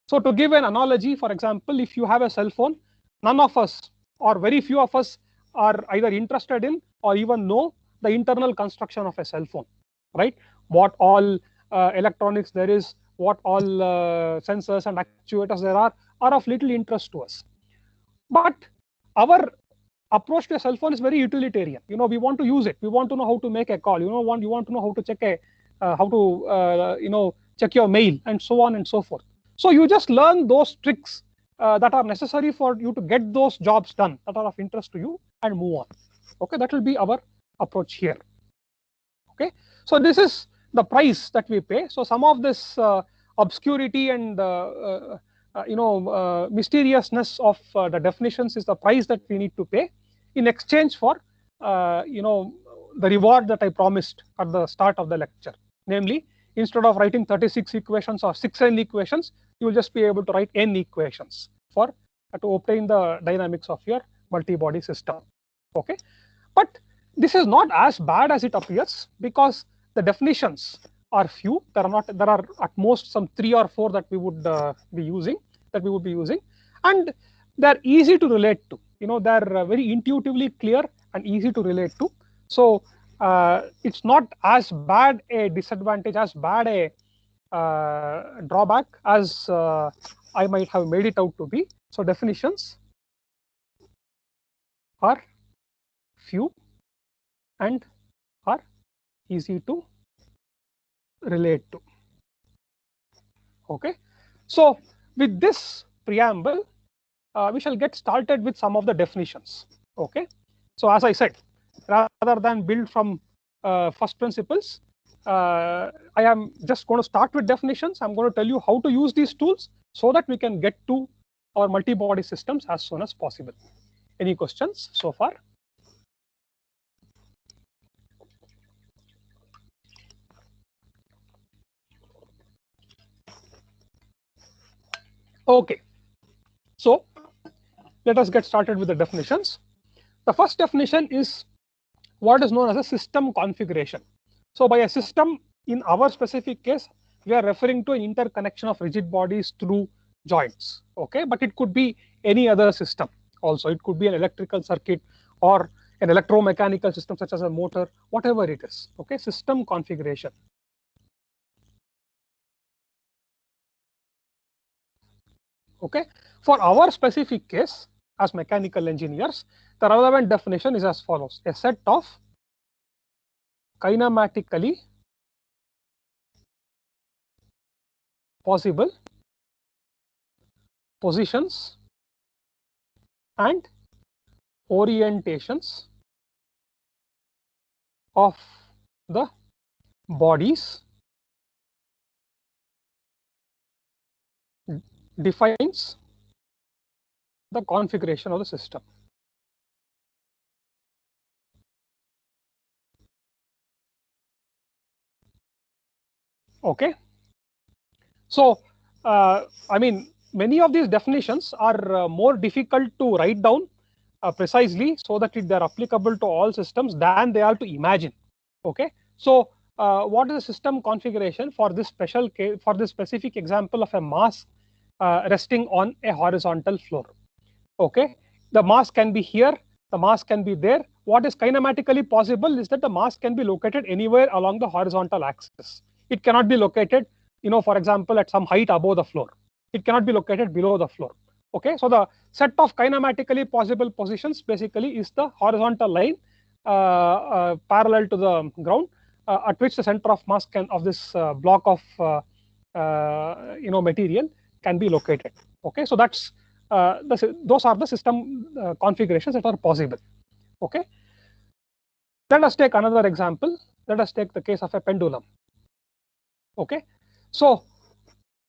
So to give an analogy, for example, if you have a cell phone, none of us or very few of us are either interested in or even know the internal construction of a cell phone, right? What all electronics there is, what all sensors and actuators there are of little interest to us. But our approach to a cell phone is very utilitarian. We want to use it. We want to know how to make a call. You want to know how to check check your mail, and so on and so forth. So you just learn those tricks that are necessary for you to get those jobs done that are of interest to you and move on. Okay, that will be our approach here. Okay, so this is the price that we pay. So some of this obscurity and mysteriousness of the definitions is the price that we need to pay in exchange for the reward that I promised at the start of the lecture. Namely, instead of writing 36 equations or 6n equations, you will just be able to write n equations for to obtain the dynamics of your multi-body system. Okay, but this is not as bad as it appears because the definitions are few. There are at most some 3 or 4 that we would be using, and they're easy to relate to. They're very intuitively clear and easy to relate to. So it's not as bad a disadvantage, as bad a drawback as I might have made it out to be. So definitions are few and are easy to relate to. Okay, so with this preamble, we shall get started with some of the definitions. Okay, so as I said, rather than build from first principles, I am just going to start with definitions. I'm going to tell you how to use these tools so that we can get to our multi-body systems as soon as possible. Any questions so far? Okay, so let us get started with the definitions. The first definition is what is known as a system configuration. So by a system, in our specific case, we are referring to an interconnection of rigid bodies through joints. Okay, but it could be any other system also. It could be an electrical circuit or an electromechanical system such as a motor, whatever it is. Okay, system configuration. Okay, for our specific case as mechanical engineers, the relevant definition is as follows: a set of kinematically possible positions and orientations of the bodies defines the configuration of the system. Okay, so I mean, many of these definitions are more difficult to write down precisely so that they are applicable to all systems than they are to imagine. Okay, so what is the system configuration for this special case, for this specific example of a mass resting on a horizontal floor? Okay, the mass can be here, the mass can be there. What is kinematically possible is that the mass can be located anywhere along the horizontal axis. It cannot be located, for example, at some height above the floor. It cannot be located below the floor. Okay, so the set of kinematically possible positions basically is the horizontal line parallel to the ground at which the center of mass of this block of material can be located. Okay, so that's those are the system configurations that are possible. Okay, let us take another example. Let us take the case of a pendulum. Okay, so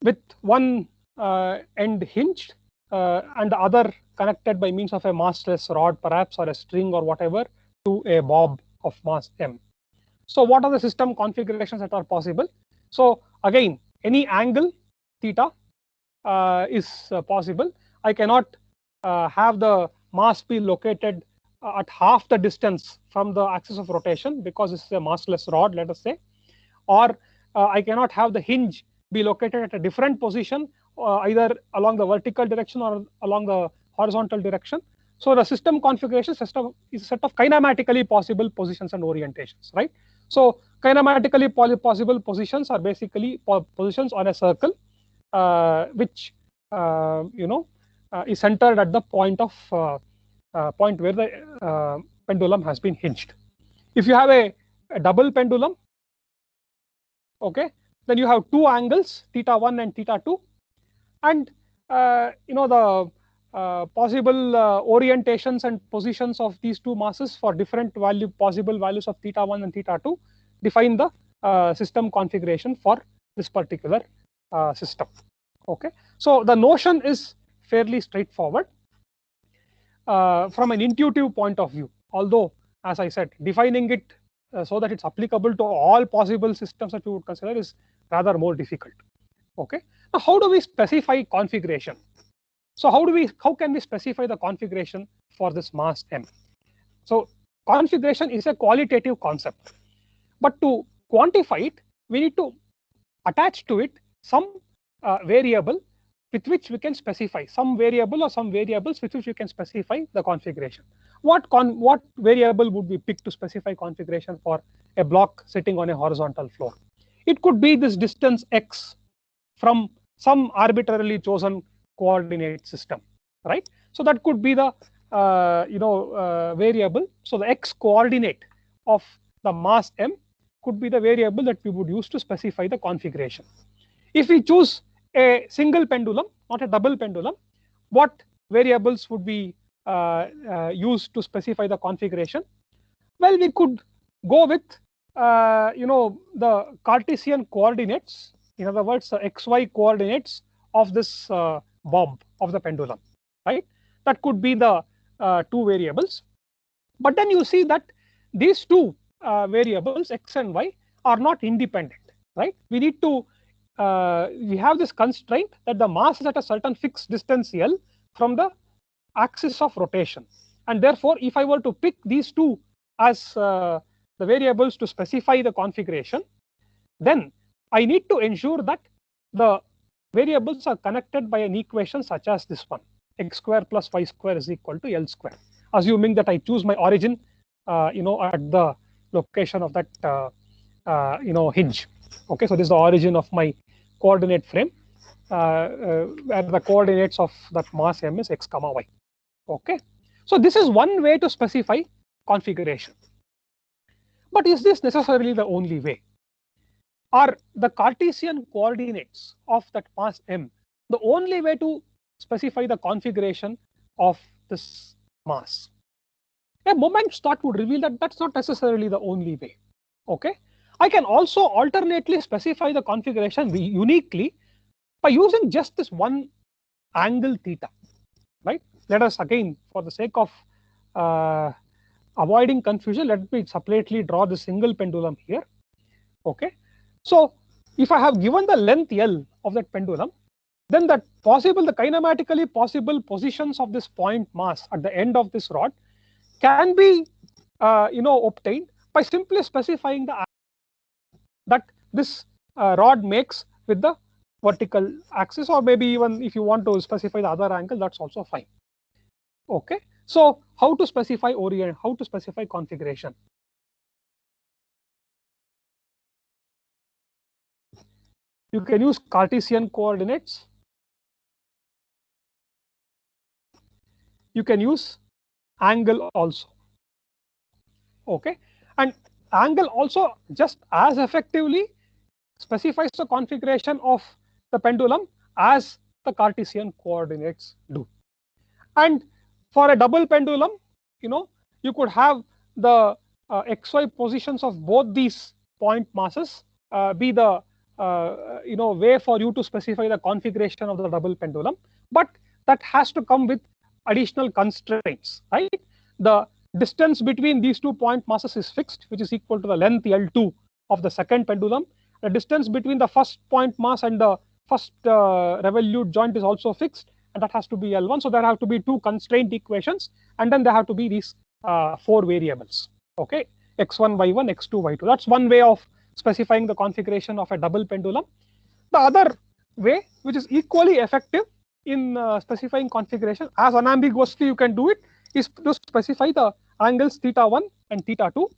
with one end hinged and the other connected by means of a massless rod perhaps, or a string or whatever, to a bob of mass m. So what are the system configurations that are possible? So again, any angle theta is possible. I cannot have the mass be located at half the distance from the axis of rotation because this is a massless rod, let us say, or I cannot have the hinge be located at a different position either along the vertical direction or along the horizontal direction. So the system configuration system is a set of kinematically possible positions and orientations, right? So kinematically possible positions are basically positions on a circle which is centered at the point where the pendulum has been hinged. If you have a double pendulum, okay, then you have two angles, theta 1 and theta 2, and the possible orientations and positions of these two masses for different possible values of theta 1 and theta 2 define the system configuration for this particular system. Okay, so the notion is fairly straightforward from an intuitive point of view, although, as I said, defining it so that it's applicable to all possible systems that we would consider is rather more difficult. Okay, now how do we specify configuration? So how can we specify the configuration for this mass m? So configuration is a qualitative concept, but to quantify it, we need to attach to it some variable with which we can specify, some variable or some variables with which we can specify the configuration. What variable would we pick to specify configuration for a block sitting on a horizontal floor? It could be this distance x from some arbitrarily chosen coordinate system, right? So that could be the variable. So the x coordinate of the mass m could be the variable that we would use to specify the configuration. If we choose a single pendulum, not a double pendulum, what variables would be used to specify the configuration? Well, we could go with the Cartesian coordinates, in other words, the xy coordinates of this bob of the pendulum, right? That could be the two variables. But then you see that these two variables x and y are not independent, right? We need to we have this constraint that the mass is at a certain fixed distance L from the axis of rotation, and therefore if I were to pick these two as the variables to specify the configuration, then I need to ensure that the variables are connected by an equation such as this one: x square plus y square is equal to L square, assuming that I choose my origin, at the location of that, hinge. Okay, so this is the origin of my coordinate frame, where the coordinates of that mass m is x comma y. Okay, so this is one way to specify configuration. But is this necessarily the only way? Are the Cartesian coordinates of that mass m the only way to specify the configuration of this mass? A moment's thought would reveal that that's not necessarily the only way. Okay, I can also alternately specify the configuration uniquely by using just this one angle theta, right? Let us again, for the sake of avoiding confusion, let me separately draw the single pendulum here. Okay, so if I have given the length L of that pendulum, then the kinematically possible positions of this point mass at the end of this rod can be obtained by simply specifying the that this rod makes with the vertical axis, or maybe even if you want to specify the other angle, that's also fine. Okay, so how to specify orient, how to specify configuration? You can use Cartesian coordinates. You can use angle also. Okay, and angle also just as effectively specifies the configuration of the pendulum as the Cartesian coordinates do. And for a double pendulum, you could have the xy positions of both these point masses be the way for you to specify the configuration of the double pendulum, but that has to come with additional constraints, right? The distance between these 2 point masses is fixed, which is equal to the length L2 of the second pendulum. The distance between the first point mass and the first revolute joint is also fixed, and that has to be L1. So there have to be 2 constraint equations, and then there have to be these 4 variables. Okay, x1, y1, x2, y2. That's one way of specifying the configuration of a double pendulum. The other way, which is equally effective in specifying configuration, as unambiguously you can do it, is to specify the angles θ1 and θ2.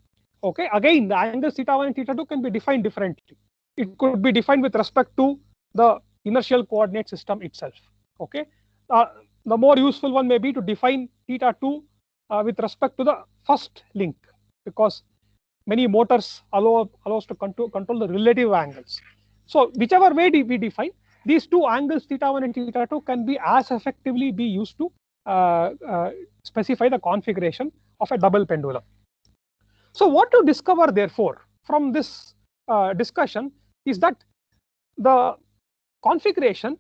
Okay, again, the angles θ1 and θ2 can be defined differently. It could be defined with respect to the inertial coordinate system itself. Okay, the more useful one may be to define θ2 with respect to the first link, because many motors allow us to control the relative angles. So whichever way we define, these 2 angles θ1 and θ2 can be as effectively be used to specify the configuration of a double pendulum. So what you discover, therefore, from this discussion is that the configuration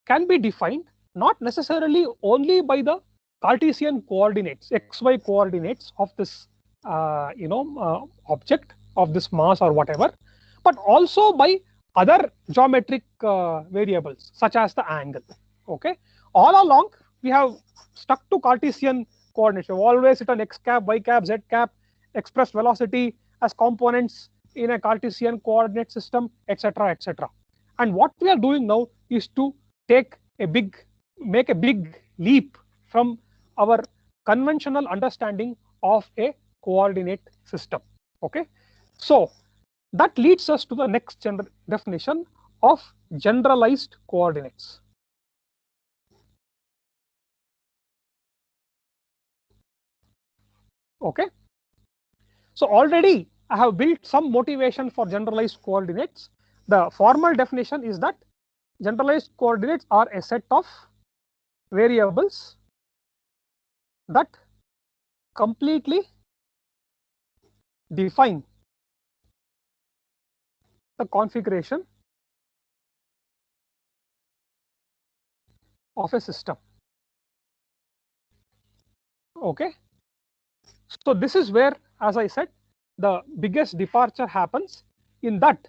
can be defined not necessarily only by the Cartesian coordinates, xy coordinates of this object, of this mass or whatever, but also by other geometric variables such as the angle. Okay, all along we have stuck to Cartesian coordinates. We've always written x cap, y cap, z cap, expressed velocity as components in a Cartesian coordinate system, etc., etc. And what we are doing now is to make a big leap from our conventional understanding of a coordinate system. Okay, so that leads us to the next definition of generalized coordinates. Okay, so already I have built some motivation for generalized coordinates. The formal definition is that generalized coordinates are a set of variables that completely define the configuration of a system. Okay, so this is where, as I said, the biggest departure happens, in that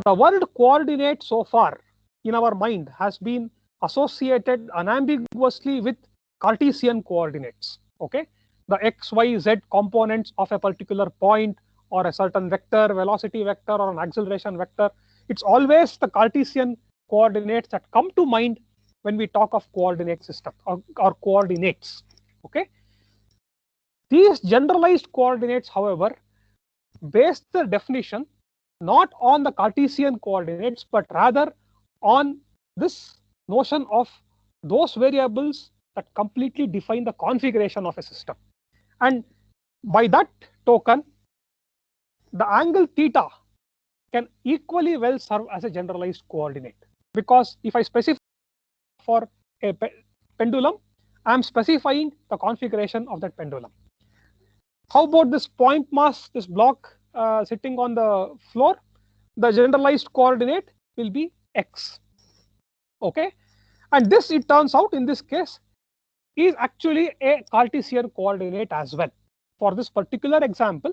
the word coordinate so far in our mind has been associated unambiguously with Cartesian coordinates. Okay, the x, y, z components of a particular point or a certain vector, velocity vector or an acceleration vector, It's always the Cartesian coordinates that come to mind when we talk of coordinate system or coordinates. Okay. These generalized coordinates, however, base the definition not on the Cartesian coordinates, but rather on this notion of those variables that completely define the configuration of a system. And by that token, the angle theta can equally well serve as a generalized coordinate, because if I specify for a pendulum, I am specifying the configuration of that pendulum. How about this point mass, this block sitting on the floor? The generalized coordinate will be x. Okay, and this, it turns out, in this case is actually a Cartesian coordinate as well. For this particular example,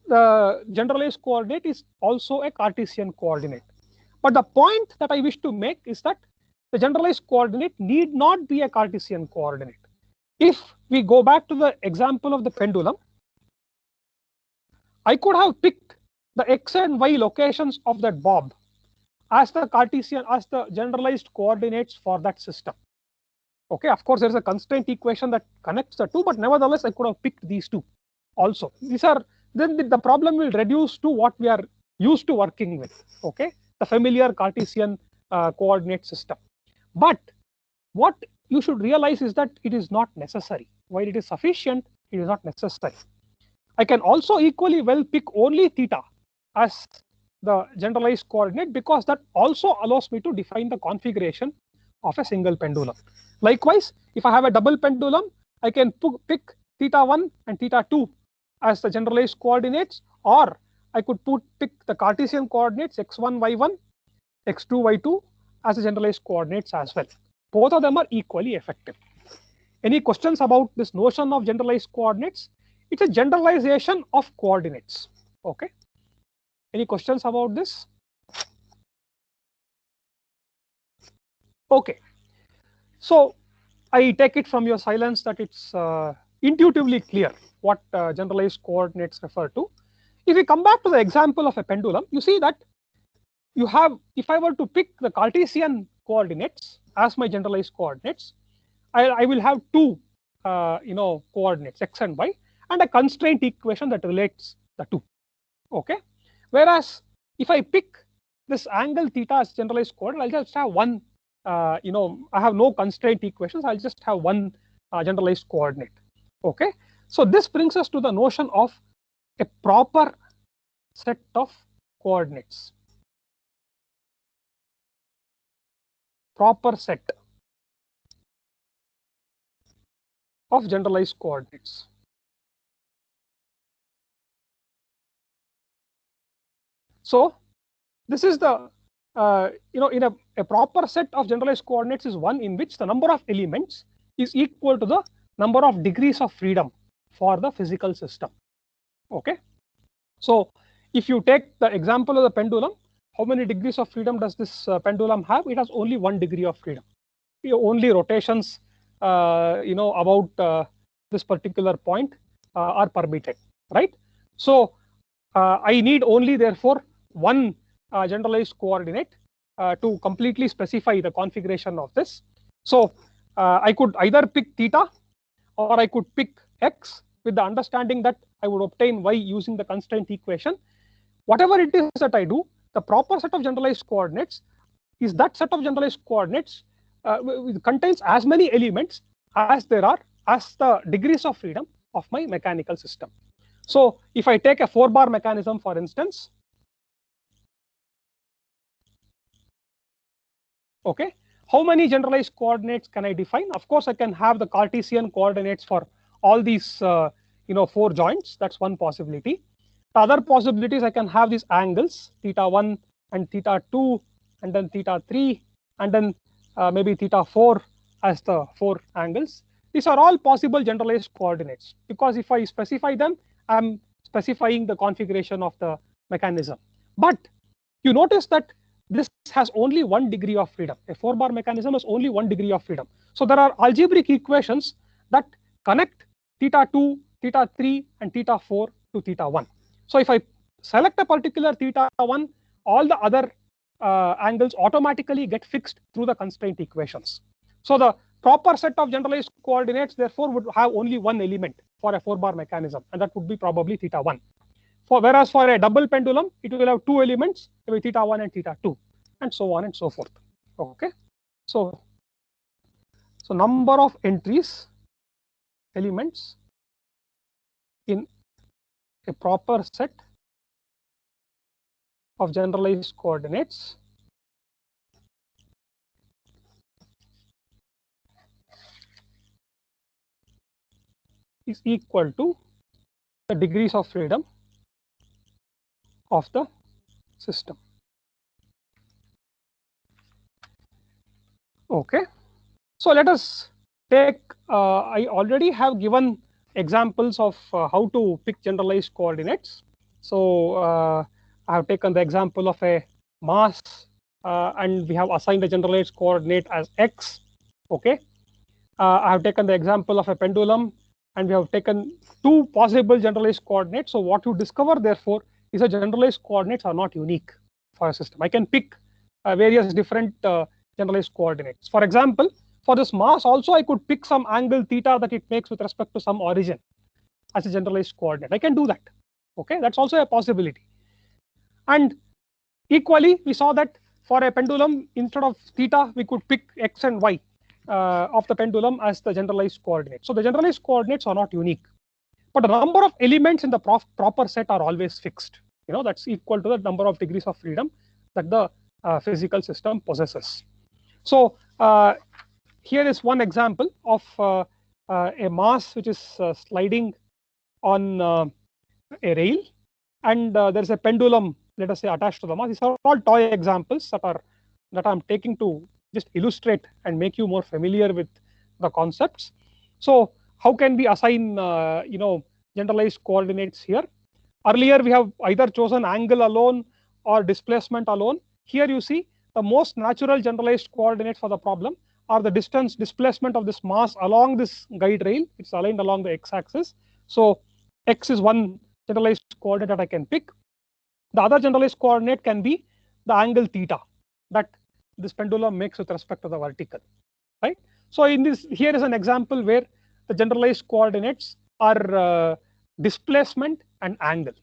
the generalized coordinate is also a Cartesian coordinate. But the point that I wish to make is that the generalized coordinate need not be a Cartesian coordinate. If we go back to the example of the pendulum, I could have picked the x and y locations of that bob as the Cartesian, as the generalized coordinates for that system. Okay, of course, there is a constraint equation that connects the two, but nevertheless, I could have picked these two also. These are, then the problem will reduce to what we are used to working with. Okay, the familiar Cartesian coordinate system. But what you should realize is that it is not necessary. While it is sufficient, it is not necessary. I can also equally well pick only theta as the generalized coordinate, because that also allows me to define the configuration of a single pendulum. Likewise, if I have a double pendulum, I can pick theta 1 and theta 2 as the generalized coordinates, or I could pick the Cartesian coordinates x1, y1, x2, y2 as the generalized coordinates as well. Both of them are equally effective. Any questions about this notion of generalized coordinates? It's a generalization of coordinates. Okay. Any questions about this? Okay. So I take it from your silence that it's intuitively clear what generalized coordinates refer to. If we come back to the example of a pendulum, you see that you have, if I were to pick the Cartesian coordinates as my generalized coordinates, I will have two coordinates, x and y, and a constraint equation that relates the two. Okay. Whereas if I pick this angle theta as generalized coordinate, I'll just have one. I have no constraint equations. I'll just have one generalized coordinate. Okay. So this brings us to the notion of a proper set of coordinates. Proper set of generalized coordinates. So this is the in a proper set of generalized coordinates is one in which the number of elements is equal to the number of degrees of freedom for the physical system. Okay. So if you take the example of the pendulum, how many degrees of freedom does this pendulum have? It has only 1 degree of freedom. Only rotations about this particular point are permitted, right? So I need only therefore one generalized coordinate to completely specify the configuration of this. So I could either pick theta or I could pick x with the understanding that I would obtain y using the constraint equation. Whatever it is that I do, the proper set of generalized coordinates is that set of generalized coordinates contains as many elements as there are as the degrees of freedom of my mechanical system. So if I take a 4-bar mechanism, for instance, okay, how many generalized coordinates can I define? Of course, I can have the Cartesian coordinates for all these 4 joints. That's one possibility. The other possibilities, I can have these angles, theta 1 and theta 2, and then theta 3, and then maybe theta 4 as the 4 angles. These are all possible generalized coordinates, because if I specify them, I'm specifying the configuration of the mechanism. But you notice that this has only 1 degree of freedom. A 4-bar mechanism has only 1 degree of freedom. So there are algebraic equations that connect theta 2, theta 3, and theta 4 to theta 1. So if I select a particular theta 1, all the other angles automatically get fixed through the constraint equations. So the proper set of generalized coordinates therefore would have only one element for a 4-bar mechanism, and that would be probably θ1. Whereas for a double pendulum, it will have two elements, maybe θ1 and θ2, and so on and so forth. Okay, so number of entries, elements in a proper set of generalized coordinates is equal to the degrees of freedom of the system. Okay, so let us take, I already have given examples of how to pick generalized coordinates. So I have taken the example of a mass and we have assigned a generalized coordinate as x. Okay, I have taken the example of a pendulum and we have taken two possible generalized coordinates. So what you discover therefore is that generalized coordinates are not unique for a system. I can pick various different generalized coordinates. For example, for this mass also I could pick some angle theta that it makes with respect to some origin as a generalized coordinate. I can do that. Okay, that's also a possibility. And equally, we saw that for a pendulum, instead of theta, we could pick x and y of the pendulum as the generalized coordinates. So the generalized coordinates are not unique, but the number of elements in the proper set are always fixed. You know, that's equal to the number of degrees of freedom that the physical system possesses. So here is one example of a mass which is sliding on a rail, and there is a pendulum, let us say, attached to the mass. These are all toy examples that I'm taking to just illustrate and make you more familiar with the concepts. So how can we assign generalized coordinates here? Earlier we have either chosen angle alone or displacement alone. Here you see the most natural generalized coordinates for the problem are the distance displacement of this mass along this guide rail. It's aligned along the x-axis. So x is one generalized coordinate that I can pick. The other generalized coordinate can be the angle theta that this pendulum makes with respect to the vertical, right? So in this, here is an example where the generalized coordinates are displacement and angle.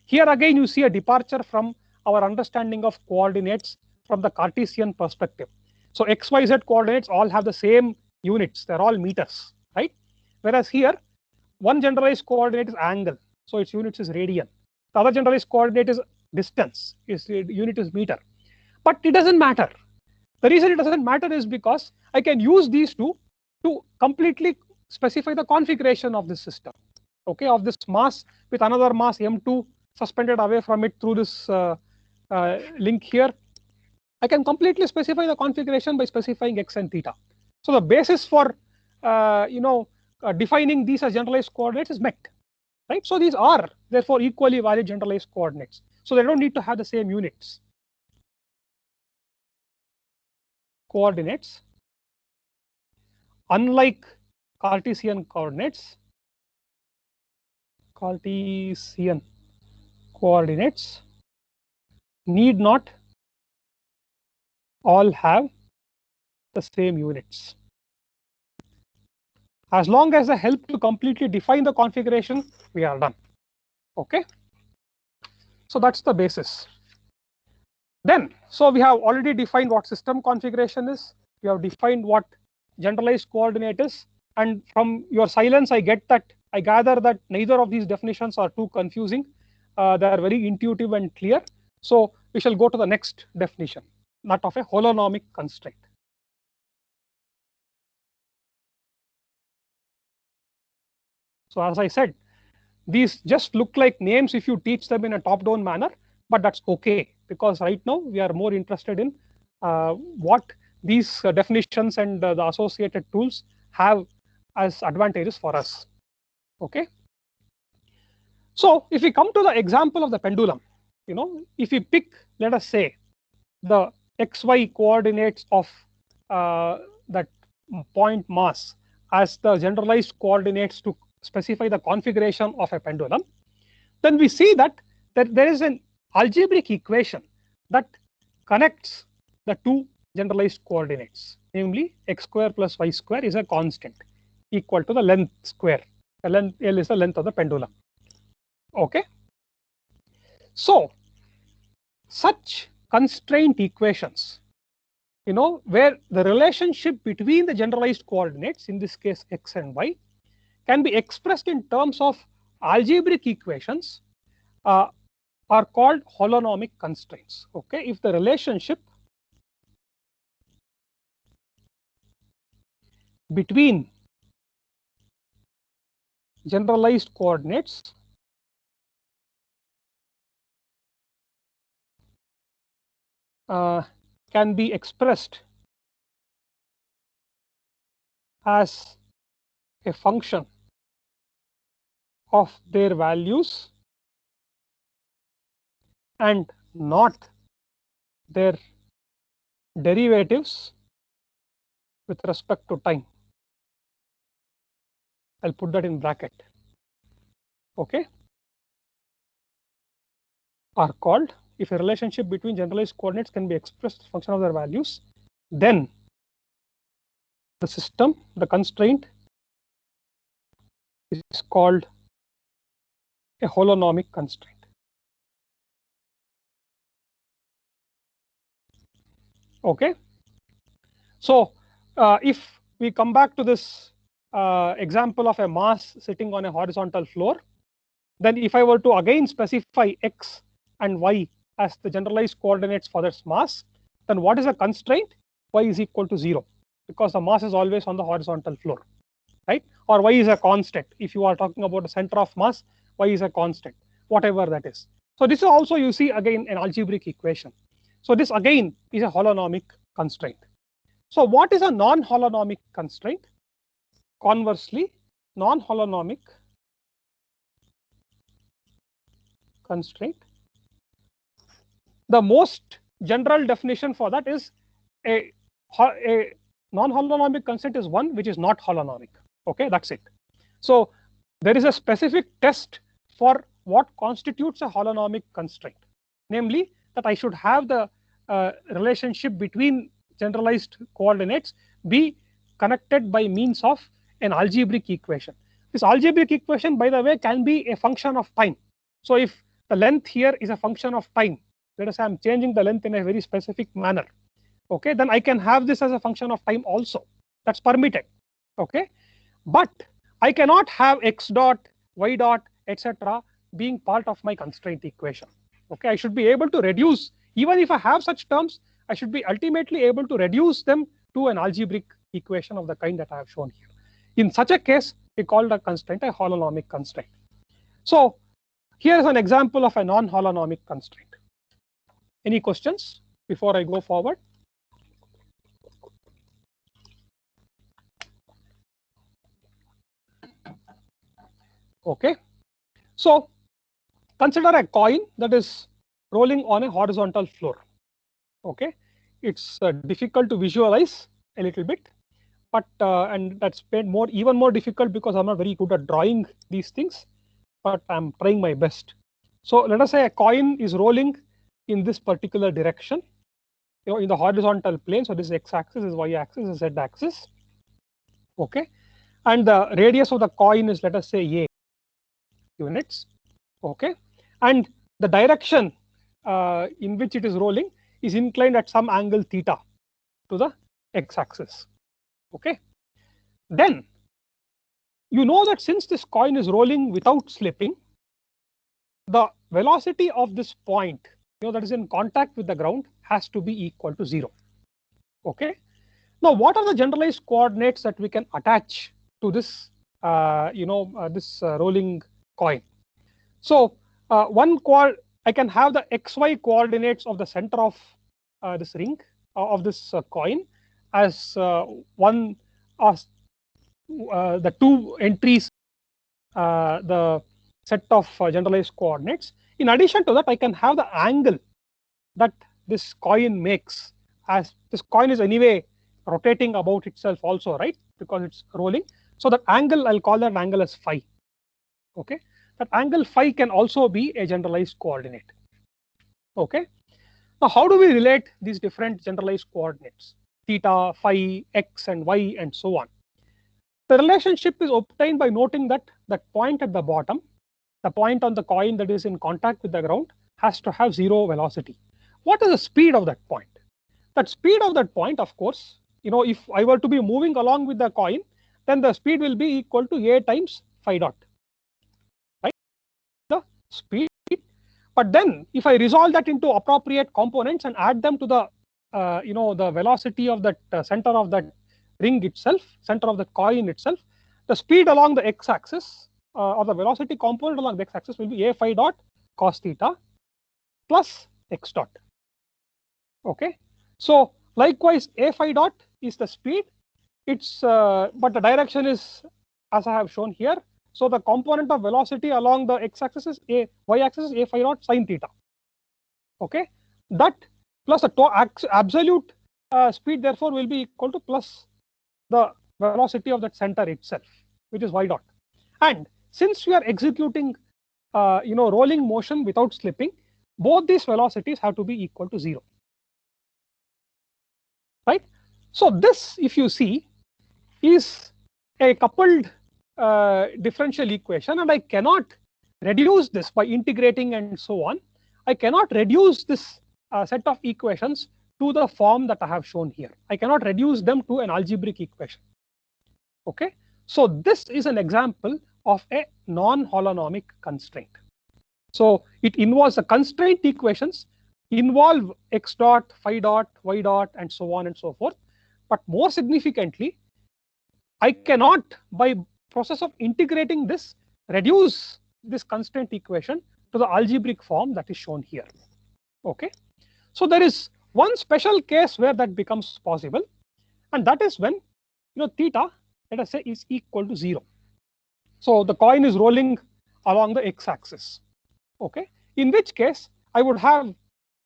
Here again you see a departure from our understanding of coordinates from the Cartesian perspective. So x, y, z coordinates all have the same units, they're all meters, right? Whereas here one generalized coordinate is angle, so its units is radian. The other generalized coordinate is distance, its unit is meter. But it doesn't matter. The reason it doesn't matter is because I can use these two to completely specify the configuration of this system, okay, of this mass with another mass m2 suspended away from it through this link here. I can completely specify the configuration by specifying x and theta. So the basis for defining these as generalized coordinates is met, right? So these are therefore equally valid generalized coordinates. So they don't need to have the same units. Coordinates, unlike Cartesian coordinates, need not all have the same units. As long as they help to completely define the configuration, we are done. Okay, so that's the basis. Then, so we have already defined what system configuration is. We have defined what generalized coordinate is, and from your silence, I gather that neither of these definitions are too confusing. They are very intuitive and clear. So we shall go to the next definition, that of a holonomic constraint. So as I said, these just look like names if you teach them in a top-down manner, but that's okay, because right now we are more interested in what these definitions and the associated tools have as advantages for us. Okay. So if we come to the example of the pendulum, if we pick, let us say, the xy coordinates of that point mass as the generalized coordinates to specify the configuration of a pendulum, then we see that there is an algebraic equation that connects the two generalized coordinates, namely x square plus y square is a constant equal to the length square. The length L is the length of the pendulum. Okay. So such constraint equations, where the relationship between the generalized coordinates, in this case x and y, can be expressed in terms of algebraic equations, are called holonomic constraints. Okay, if the relationship between generalized coordinates can be expressed as a function of their values and not their derivatives with respect to time. I'll put that in bracket. Okay, are called, if a relationship between generalized coordinates can be expressed as a function of their values, then the system, the constraint, is called a holonomic constraint. Okay, so if we come back to this example of a mass sitting on a horizontal floor, then if I were to again specify x and y as the generalized coordinates for this mass, then what is the constraint? Y is equal to 0, because the mass is always on the horizontal floor, right? Or y is a constant. If you are talking about the center of mass, y is a constant, whatever that is. So this is also, you see, again an algebraic equation. So this again is a holonomic constraint. So what is a non-holonomic constraint? Conversely, non-holonomic constraint, the most general definition for that is a non-holonomic constraint is one which is not holonomic. Okay, that's it. So there is a specific test for what constitutes a holonomic constraint, namely that I should have the relationship between generalized coordinates be connected by means of an algebraic equation. This algebraic equation, by the way, can be a function of time. So if the length here is a function of time, let us say I'm changing the length in a very specific manner, okay, then I can have this as a function of time also. That's permitted. Okay, but I cannot have x dot, y dot, etc. being part of my constraint equation. Okay, I should be able to reduce, even if I have such terms, I should be ultimately able to reduce them to an algebraic equation of the kind that I have shown here. In such a case, we call the constraint a holonomic constraint. So here is an example of a non-holonomic constraint. Any questions before I go forward? Okay, so consider a coin that is rolling on a horizontal floor. Okay, it's difficult to visualize a little bit, but and that's made even more difficult because I'm not very good at drawing these things, but I'm trying my best. So let us say a coin is rolling in this particular direction, in the horizontal plane. So this is x-axis, this is y-axis, this is z-axis. Okay, and the radius of the coin is, let us say, a units. Okay, and the direction in which it is rolling is inclined at some angle theta to the x-axis. Okay, then you know that since this coin is rolling without slipping, the velocity of this point, that is in contact with the ground, has to be equal to 0. Okay, now what are the generalized coordinates that we can attach to this this rolling coin? So I can have the xy coordinates of the center of this ring of this coin as one of the two entries, the set of generalized coordinates. In addition to that, I can have the angle that this coin makes, as this coin is anyway rotating about itself also, right? Because it's rolling. So that angle, I'll call that angle as phi. Okay, that angle phi can also be a generalized coordinate. Okay, Now, how do we relate these different generalized coordinates, theta, phi, x, and y, and so on? The relationship is obtained by noting that that point at the bottom, the point on the coin that is in contact with the ground, has to have zero velocity. What is the speed of that point? That speed of that point, of course, if I were to be moving along with the coin, then the speed will be equal to a times phi dot, right? The speed. But then, if I resolve that into appropriate components and add them to the, the velocity of that center of that ring itself, center of the coin itself, the speed along the x-axis or the velocity component along the x-axis will be a phi dot cos theta plus x dot. Okay, so likewise, a phi dot is the speed. It's but the direction is as I have shown here. So the component of velocity along the x-axis is y-axis is a phi dot sin theta. Okay, that plus the absolute speed therefore will be equal to plus the velocity of that center itself, which is y dot. And since we are executing rolling motion without slipping, both these velocities have to be equal to 0, right? So this, if you see, is a coupled differential equation, and I cannot reduce this by integrating and so on. I cannot reduce this set of equations to the form that I have shown here. I cannot reduce them to an algebraic equation. Okay, so this is an example of a non-holonomic constraint. So it involves the constraint equations involve x dot, phi dot, y dot, and so on and so forth. But more significantly, I cannot, by process of integrating this, reduce this constraint equation to the algebraic form that is shown here. Okay, so there is one special case where that becomes possible, and that is when theta, let us say, is equal to 0. So the coin is rolling along the x-axis. Okay, in which case I would have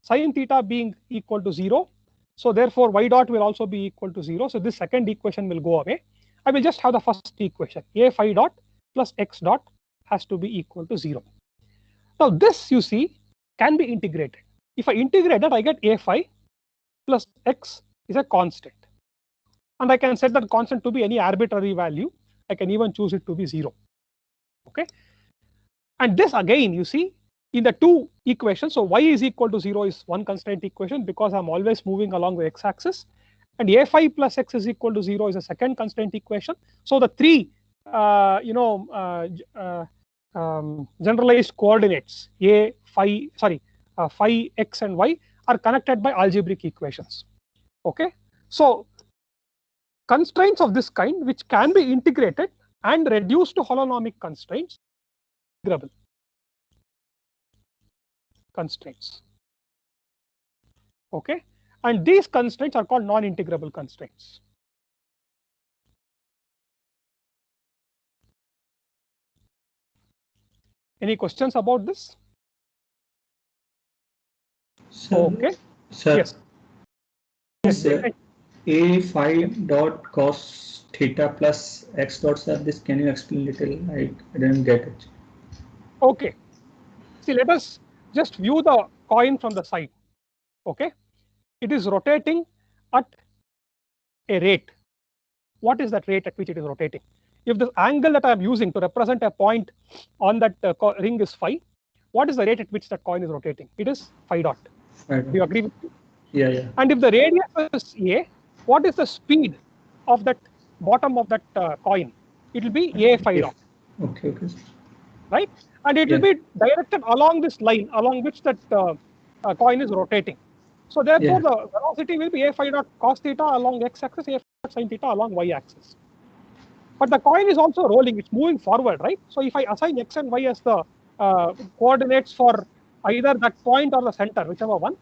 sin theta being equal to 0. So therefore y dot will also be equal to 0. So this second equation will go away. I will just have the first equation, a phi dot plus x dot has to be equal to 0. Now this, you see, can be integrated. If I integrate that, I get a phi plus x is a constant. And I can set that constant to be any arbitrary value. I can even choose it to be 0. Okay. And this again, you see, in the two equations, so y is equal to 0 is one constraint equation because I'm always moving along the x-axis. And a phi plus x is equal to 0 is a second constraint equation. So the three, generalized coordinates phi, x, and y are connected by algebraic equations. Okay, so constraints of this kind, which can be integrated and reduced to holonomic constraints, integrable constraints. Okay, and these constraints are called non-integrable constraints. Any questions about this? Sir, okay. Sir, yes. Yes, a phi dot cos theta plus x dot, sir, this can you explain little? I didn't get it. Okay. See, let us just view the coin from the side. Okay. It is rotating at a rate. What is that rate at which it is rotating? If the angle that I am using to represent a point on that ring is phi, what is the rate at which that coin is rotating? It is phi dot. Do you agree with me? Yeah, yeah. And if the radius is a, what is the speed of that bottom of that coin? It will be a phi dot. Okay, okay. Right? And it will be directed along this line along which that coin is rotating. So therefore, the velocity will be a phi dot cos theta along x-axis, a phi dot sin theta along y-axis. But the coin is also rolling; it's moving forward, right? So if I assign x and y as the coordinates for either that point or the center, whichever one,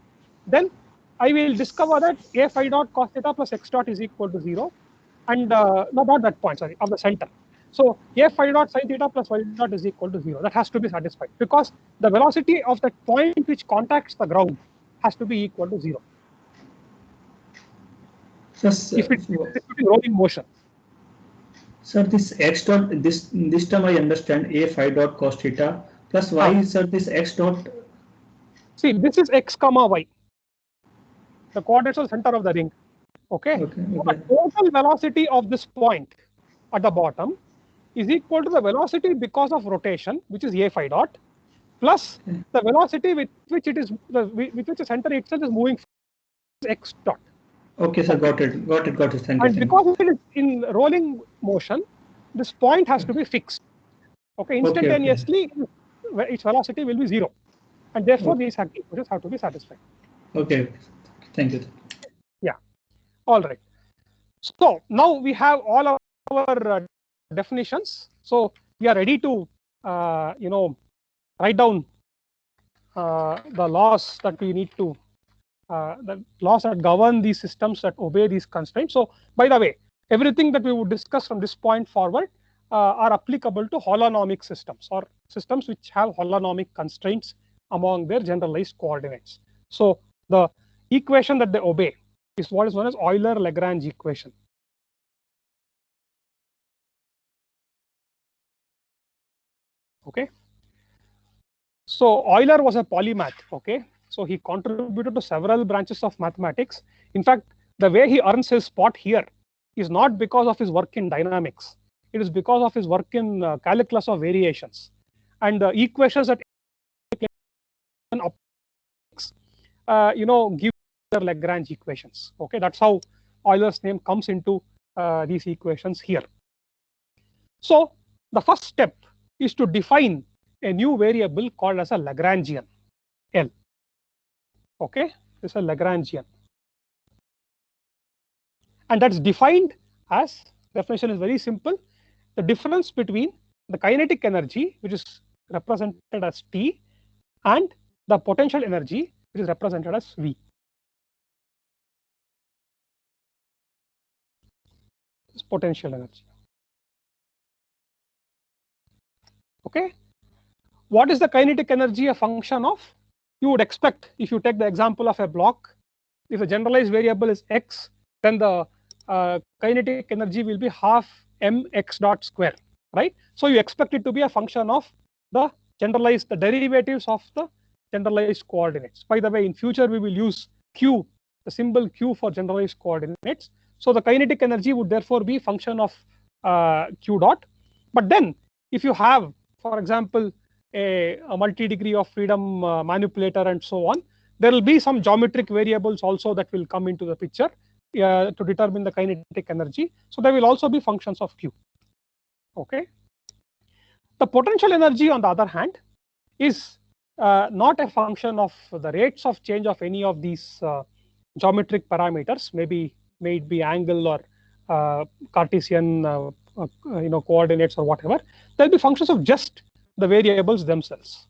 then I will discover that a phi dot cos theta plus x dot is equal to 0, and no, not that point, sorry, of the center. So a phi dot sin theta plus y dot is equal to 0. That has to be satisfied because the velocity of that point which contacts the ground has to be equal to 0. Just, if it's rolling motion. Sir, this x dot, this time I understand a phi dot cos theta plus y, sir, this x dot. See, this is x comma y. the coordinates of the center of the ring. Okay. Okay. So the total velocity of this point at the bottom is equal to the velocity because of rotation, which is a phi dot, plus the velocity with which it is with which the center itself is moving, x dot. Okay, sir. Got it. Thank you. And because it is in rolling motion, this point has to be fixed. Okay, instantaneously, its velocity will be 0, and therefore these equations have to be satisfied. Okay. Thank you. Yeah. All right. So now we have all of our definitions. So we are ready to write down the laws that we need to the laws that govern these systems that obey these constraints. So by the way, everything that we would discuss from this point forward are applicable to holonomic systems or systems which have holonomic constraints among their generalized coordinates. So the equation that they obey is what is known as Euler-Lagrange equation. Okay. So Euler was a polymath. Okay. So he contributed to several branches of mathematics. In fact, the way he earns his spot here is not because of his work in dynamics. It is because of his work in calculus of variations and the equations that give the Lagrange equations. Okay, that's how Euler's name comes into these equations here. So the first step is to define a new variable called as a Lagrangian, L. Okay, this is a Lagrangian, and that's defined as, definition is very simple, the difference between the kinetic energy, which is represented as T, and the potential energy, which is represented as V. This potential energy. Okay, what is the kinetic energy a function of? You would expect, if you take the example of a block, if the generalized variable is x, then the kinetic energy will be half mx dot square, right? So you expect it to be a function of the derivatives of the generalized coordinates. By the way, in future we will use q, the symbol q for generalized coordinates. So the kinetic energy would therefore be function of q dot. But then if you have, for example, a multi-degree of freedom manipulator and so on, there will be some geometric variables also that will come into the picture to determine the kinetic energy. So there will also be functions of q. Okay. The potential energy, on the other hand, is not a function of the rates of change of any of these geometric parameters, may it be angle or Cartesian coordinates or whatever. There will be functions of just the variables themselves.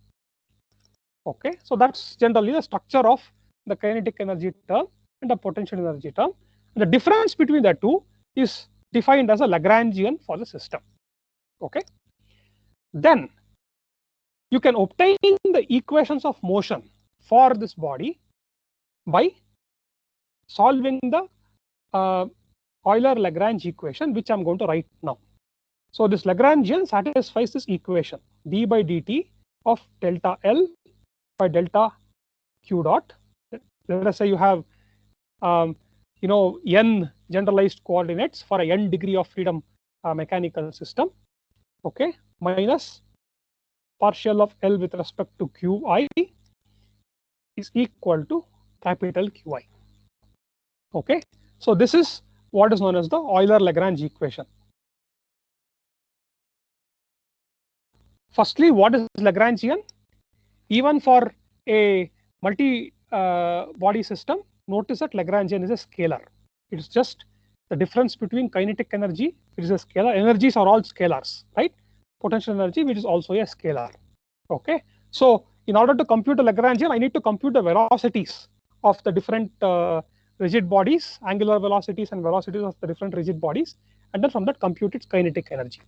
Okay, so that's generally the structure of the kinetic energy term and the potential energy term. And the difference between the two is defined as a Lagrangian for the system. Okay, then you can obtain the equations of motion for this body by solving the Euler-Lagrange equation, which I'm going to write now. So this Lagrangian satisfies this equation, d by dt of delta L by delta q dot. Let us say you have n generalized coordinates for a n degree of freedom mechanical system. Okay, minus partial of L with respect to qi is equal to capital Qi. Okay, so this is what is known as the Euler-Lagrange equation. Firstly, what is Lagrangian? Even for a multi-body system, notice that Lagrangian is a scalar. It is just the difference between kinetic energy, which is a scalar. Energies are all scalars, right? Potential energy, which is also a scalar. Okay. So in order to compute a Lagrangian, I need to compute the velocities of the different rigid bodies, angular velocities and velocities of the different rigid bodies, and then from that compute its kinetic energy.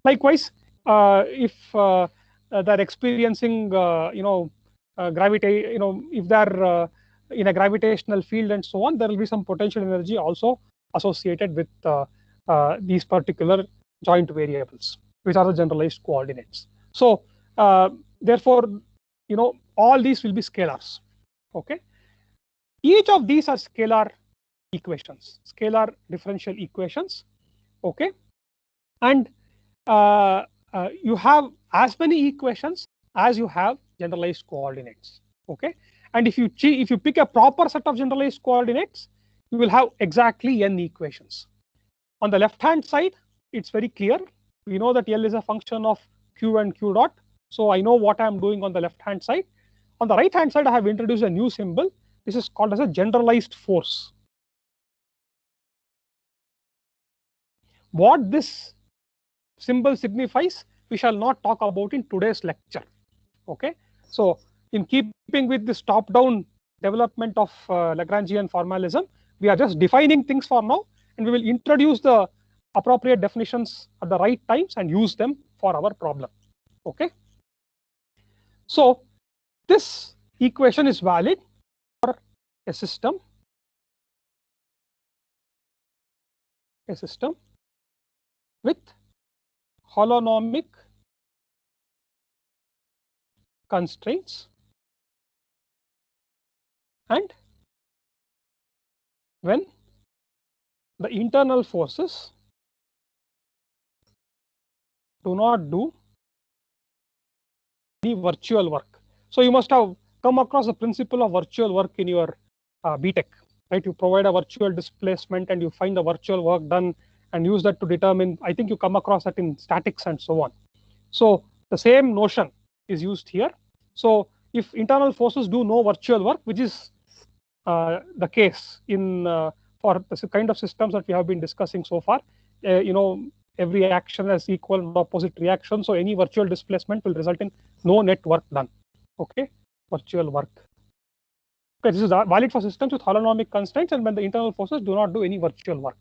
Likewise, if they're experiencing gravity, if they're in a gravitational field and so on, there will be some potential energy also associated with these particular joint variables, which are the generalized coordinates. So therefore, all these will be scalars. Okay. Each of these are scalar equations, scalar differential equations. Okay, and you have as many equations as you have generalized coordinates. Okay, and if you pick a proper set of generalized coordinates, you will have exactly n equations. On the left hand side, it's very clear. We know that L is a function of Q and Q dot. So I know what I'm doing on the left hand side. On the right hand side, I have introduced a new symbol. This is called as a generalized force. What this symbol signifies, we shall not talk about in today's lecture. Okay, so in keeping with this top-down development of Lagrangian formalism, we are just defining things for now, and we will introduce the appropriate definitions at the right times and use them for our problem. Okay, so this equation is valid for a system with holonomic constraints and when the internal forces do not do any virtual work. So you must have come across the principle of virtual work in your BTech, right? You provide a virtual displacement and you find the virtual work done and use that to determine, I think you come across that in statics and so on. So the same notion is used here. So if internal forces do no virtual work, which is the case in for the kind of systems that we have been discussing so far, every action has equal and opposite reaction. So any virtual displacement will result in no net work done. Okay, virtual work. Okay, this is valid for systems with holonomic constraints and when the internal forces do not do any virtual work.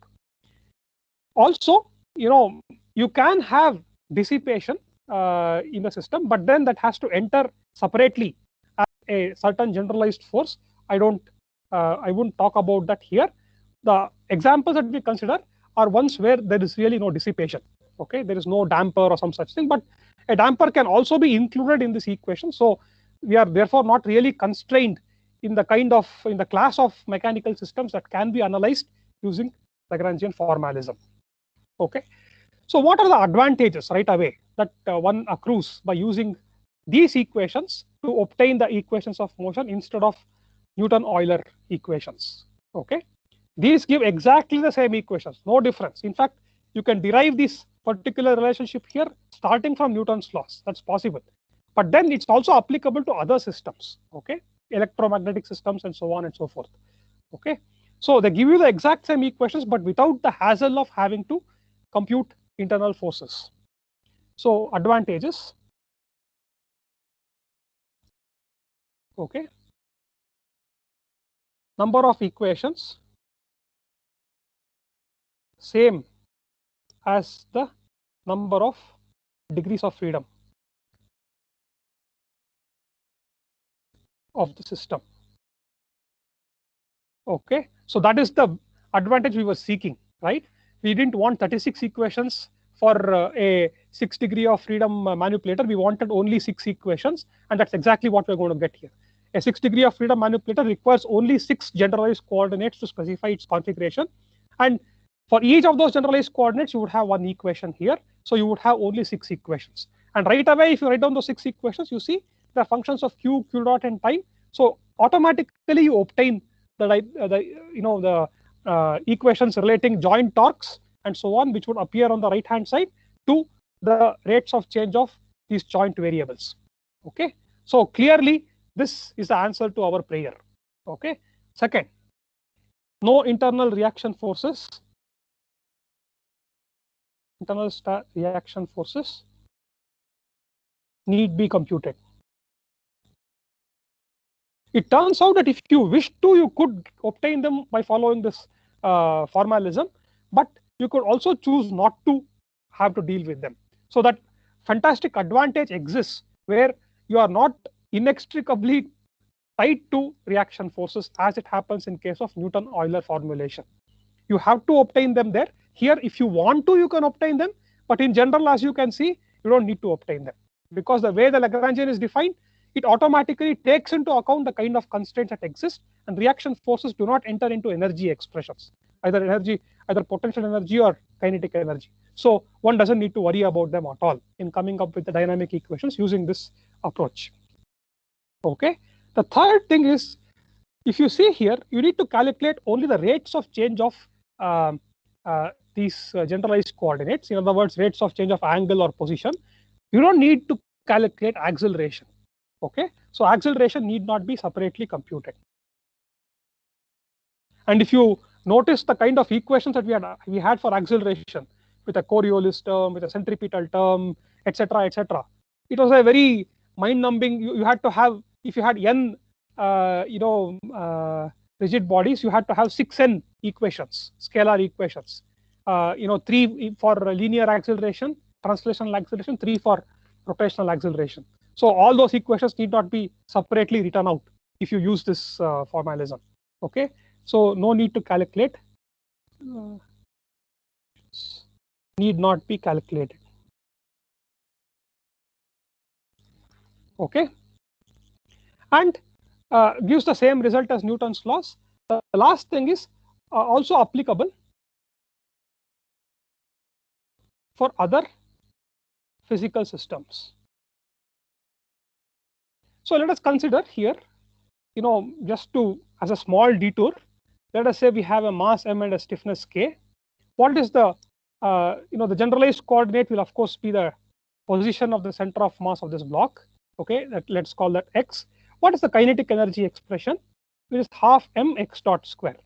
Also, you can have dissipation in the system, but then that has to enter separately as a certain generalized force. I wouldn't talk about that here. The examples that we consider are ones where there is really no dissipation. Okay, there is no damper or some such thing, but a damper can also be included in this equation. So we are therefore not really constrained in the class of mechanical systems that can be analyzed using Lagrangian formalism. Okay, so what are the advantages right away that one accrues by using these equations to obtain the equations of motion instead of Newton-Euler equations? Okay, these give exactly the same equations, no difference. In fact, you can derive this particular relationship here starting from Newton's laws. That's possible, but then it's also applicable to other systems. Okay, electromagnetic systems and so on and so forth. Okay, so they give you the exact same equations, but without the hassle of having to compute internal forces. So advantages. Okay, number of equations same as the number of degrees of freedom of the system. Okay, so that is the advantage we were seeking, right? We didn't want 36 equations for a 6 degree of freedom manipulator. We wanted only 6 equations, and that's exactly what we're going to get here. A 6 degree of freedom manipulator requires only 6 generalized coordinates to specify its configuration, and for each of those generalized coordinates, you would have one equation here. So you would have only 6 equations. And right away, if you write down those 6 equations, you see the functions of Q, Q dot, and time. So automatically you obtain the equations relating joint torques and so on, which would appear on the right hand side to the rates of change of these joint variables. Okay, so clearly this is the answer to our prayer. Okay, second, no internal reaction forces. Internal reaction forces need be computed. It turns out that if you wish to, you could obtain them by following this formalism, but you could also choose not to have to deal with them. So that fantastic advantage exists where you are not inextricably tied to reaction forces as it happens in case of Newton-Euler formulation. You have to obtain them there. Here, if you want to, you can obtain them, but in general, as you can see, you don't need to obtain them because the way the Lagrangian is defined, it automatically takes into account the kind of constraints that exist, and reaction forces do not enter into energy expressions, either potential energy or kinetic energy. So one doesn't need to worry about them at all in coming up with the dynamic equations using this approach. Okay. The third thing is, if you see here, you need to calculate only the rates of change of these generalized coordinates. In other words, rates of change of angle or position. You don't need to calculate acceleration. Okay, so acceleration need not be separately computed. And if you notice the kind of equations that we had for acceleration with a Coriolis term, with a centripetal term, etc., etc., it was a very mind-numbing. You had to have, if you had n rigid bodies, you had to have 6n equations, scalar equations. 3 for linear acceleration, translational acceleration, 3 for rotational acceleration. So all those equations need not be separately written out if you use this formalism. Okay, so no need to calculate. Need not be calculated. Okay, and gives the same result as Newton's laws. The last thing is also applicable for other physical systems. So let us consider here, just to, as a small detour, let us say we have a mass m and a stiffness k. What is the, the generalized coordinate will of course be the position of the center of mass of this block. Okay, let's call that x. What is the kinetic energy expression? It is half m x dot square.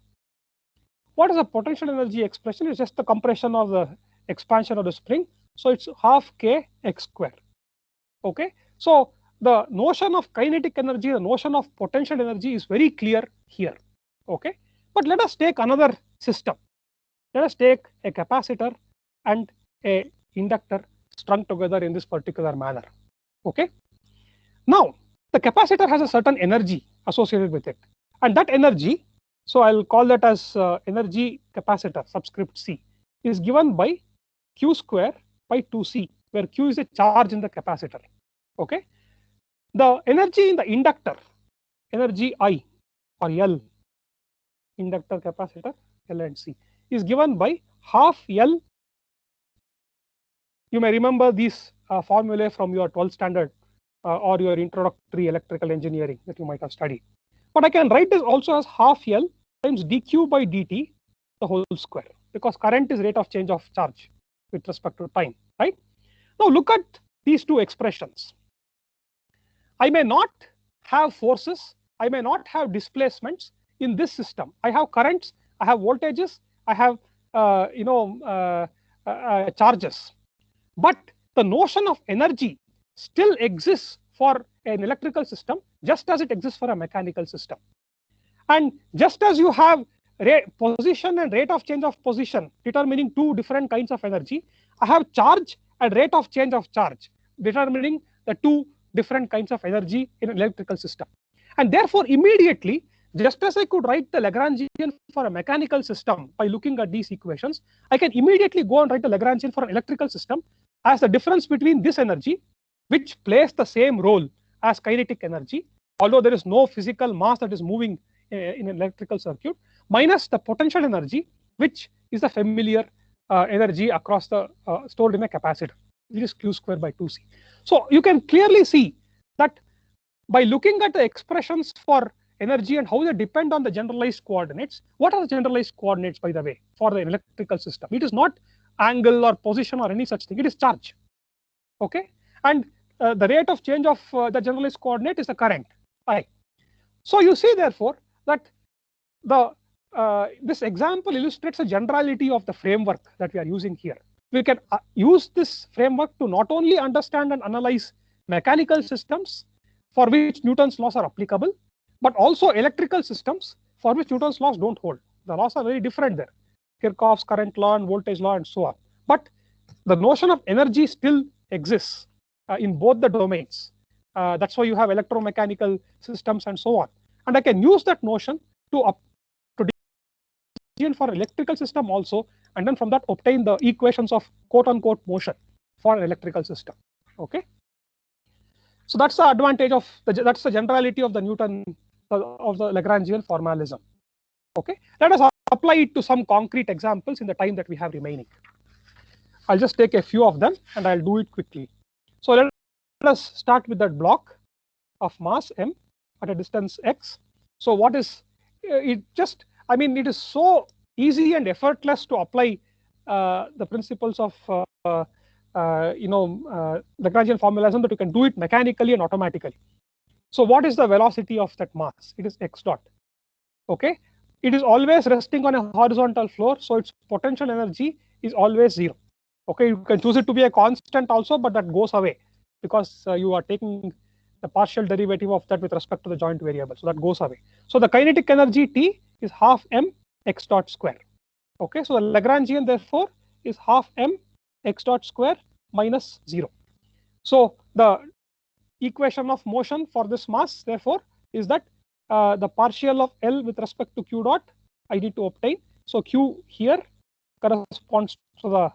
What is the potential energy expression? It's just the compression of the expansion of the spring. So it's half k x square. Okay, so the notion of kinetic energy, the notion of potential energy is very clear here. Okay, but let us take another system. Let us take a capacitor and a inductor strung together in this particular manner. Okay, now the capacitor has a certain energy associated with it, and that energy, so I'll call that as energy capacitor subscript c, is given by q square by 2c, where q is a charge in the capacitor. Okay, the energy in the inductor, energy I or L, inductor capacitor L and C, is given by half L. You may remember these formulae from your 12th standard or your introductory electrical engineering that you might have studied. But I can write this also as half L times dq by dt the whole square, because current is rate of change of charge with respect to time, right? Now look at these two expressions. I may not have forces, I may not have displacements in this system. I have currents, I have voltages, I have charges, but the notion of energy still exists for an electrical system just as it exists for a mechanical system. And just as you have position and rate of change of position determining two different kinds of energy, I have charge and rate of change of charge determining the two different kinds of energy in an electrical system. And therefore, immediately, just as I could write the Lagrangian for a mechanical system by looking at these equations, I can immediately go and write the Lagrangian for an electrical system as the difference between this energy, which plays the same role as kinetic energy, although there is no physical mass that is moving in an electrical circuit, minus the potential energy, which is the familiar energy across the stored in a capacitor, which is q square by 2c. So you can clearly see that by looking at the expressions for energy and how they depend on the generalized coordinates. What are the generalized coordinates, by the way, for the electrical system? It is not angle or position or any such thing. It is charge. Okay, and the rate of change of the generalized coordinate is the current I. So you see, therefore, that the this example illustrates a generality of the framework that we are using here. We can use this framework to not only understand and analyze mechanical systems for which Newton's laws are applicable, but also electrical systems for which Newton's laws don't hold. The laws are very different there. Kirchhoff's current law and voltage law and so on. But the notion of energy still exists in both the domains. That's why you have electromechanical systems and so on. And I can use that notion to for electrical system also, and then from that obtain the equations of quote unquote motion for an electrical system. Okay. So that's the advantage of that's the generality of the Newton of the Lagrangian formalism. Okay, let us apply it to some concrete examples in the time that we have remaining. I'll just take a few of them and I'll do it quickly. So let us start with that block of mass m at a distance x. So what is it? Just, I mean, it is so easy and effortless to apply the principles of Lagrangian formalism that you can do it mechanically and automatically. So what is the velocity of that mass? It is x dot. Okay, it is always resting on a horizontal floor, so its potential energy is always 0. Okay, you can choose it to be a constant also, but that goes away because you are taking the partial derivative of that with respect to the joint variable, so that goes away. So the kinetic energy T is half m x dot square. Okay, so the Lagrangian therefore is half m x dot square minus 0. So the equation of motion for this mass therefore is that the partial of L with respect to q dot I need to obtain. So q here corresponds to the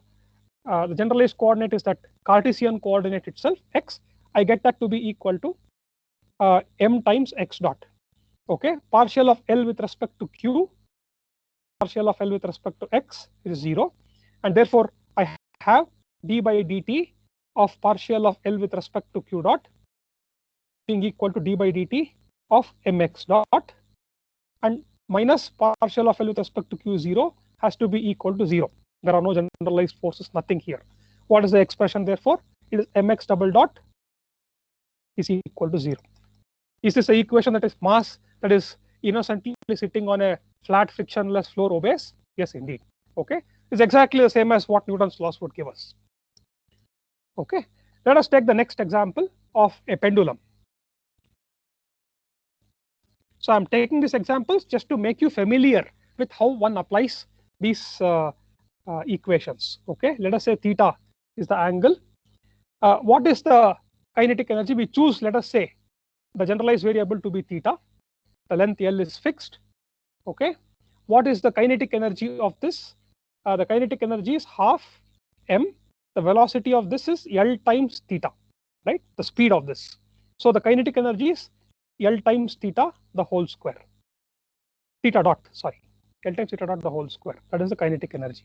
generalized coordinate is that Cartesian coordinate itself x. I get that to be equal to m times x dot. Okay, partial of L with respect to q, partial of L with respect to x is 0, and therefore I have d by dt of partial of L with respect to q dot being equal to d by dt of mx dot, and minus partial of L with respect to q0 has to be equal to 0. There are no generalized forces, nothing here. What is the expression therefore? It is mx double dot is equal to 0. Is this the equation that is mass that is innocently sitting on a flat frictionless floor obeys? Yes, indeed. Okay, it's exactly the same as what Newton's laws would give us. Okay, let us take the next example of a pendulum. So I'm taking these examples just to make you familiar with how one applies these equations. Okay, let us say theta is the angle. What is the kinetic energy? We choose, let us say, the generalized variable to be theta. The length L is fixed. Okay, what is the kinetic energy of this? The kinetic energy is half m. The velocity of this is L times theta, right? The speed of this. So the kinetic energy is L times theta the whole square. Theta dot, sorry, L times theta dot the whole square. That is the kinetic energy.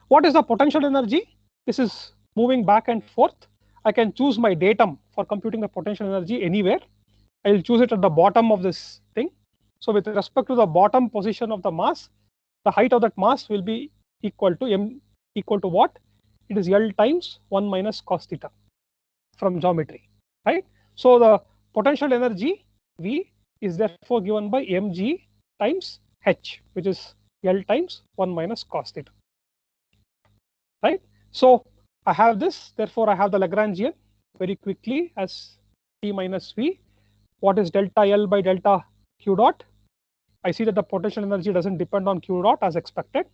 What is the potential energy? This is moving back and forth. I can choose my datum for computing the potential energy anywhere. I will choose it at the bottom of this thing. So with respect to the bottom position of the mass, the height of that mass will be equal to m equal to what? It is L times 1 minus cos theta from geometry, right? So the potential energy V is therefore given by mg times h, which is L times 1 minus cos theta, right? So I have this, therefore I have the Lagrangian very quickly as T minus V. What is delta L by delta q dot? I see that the potential energy doesn't depend on q dot as expected.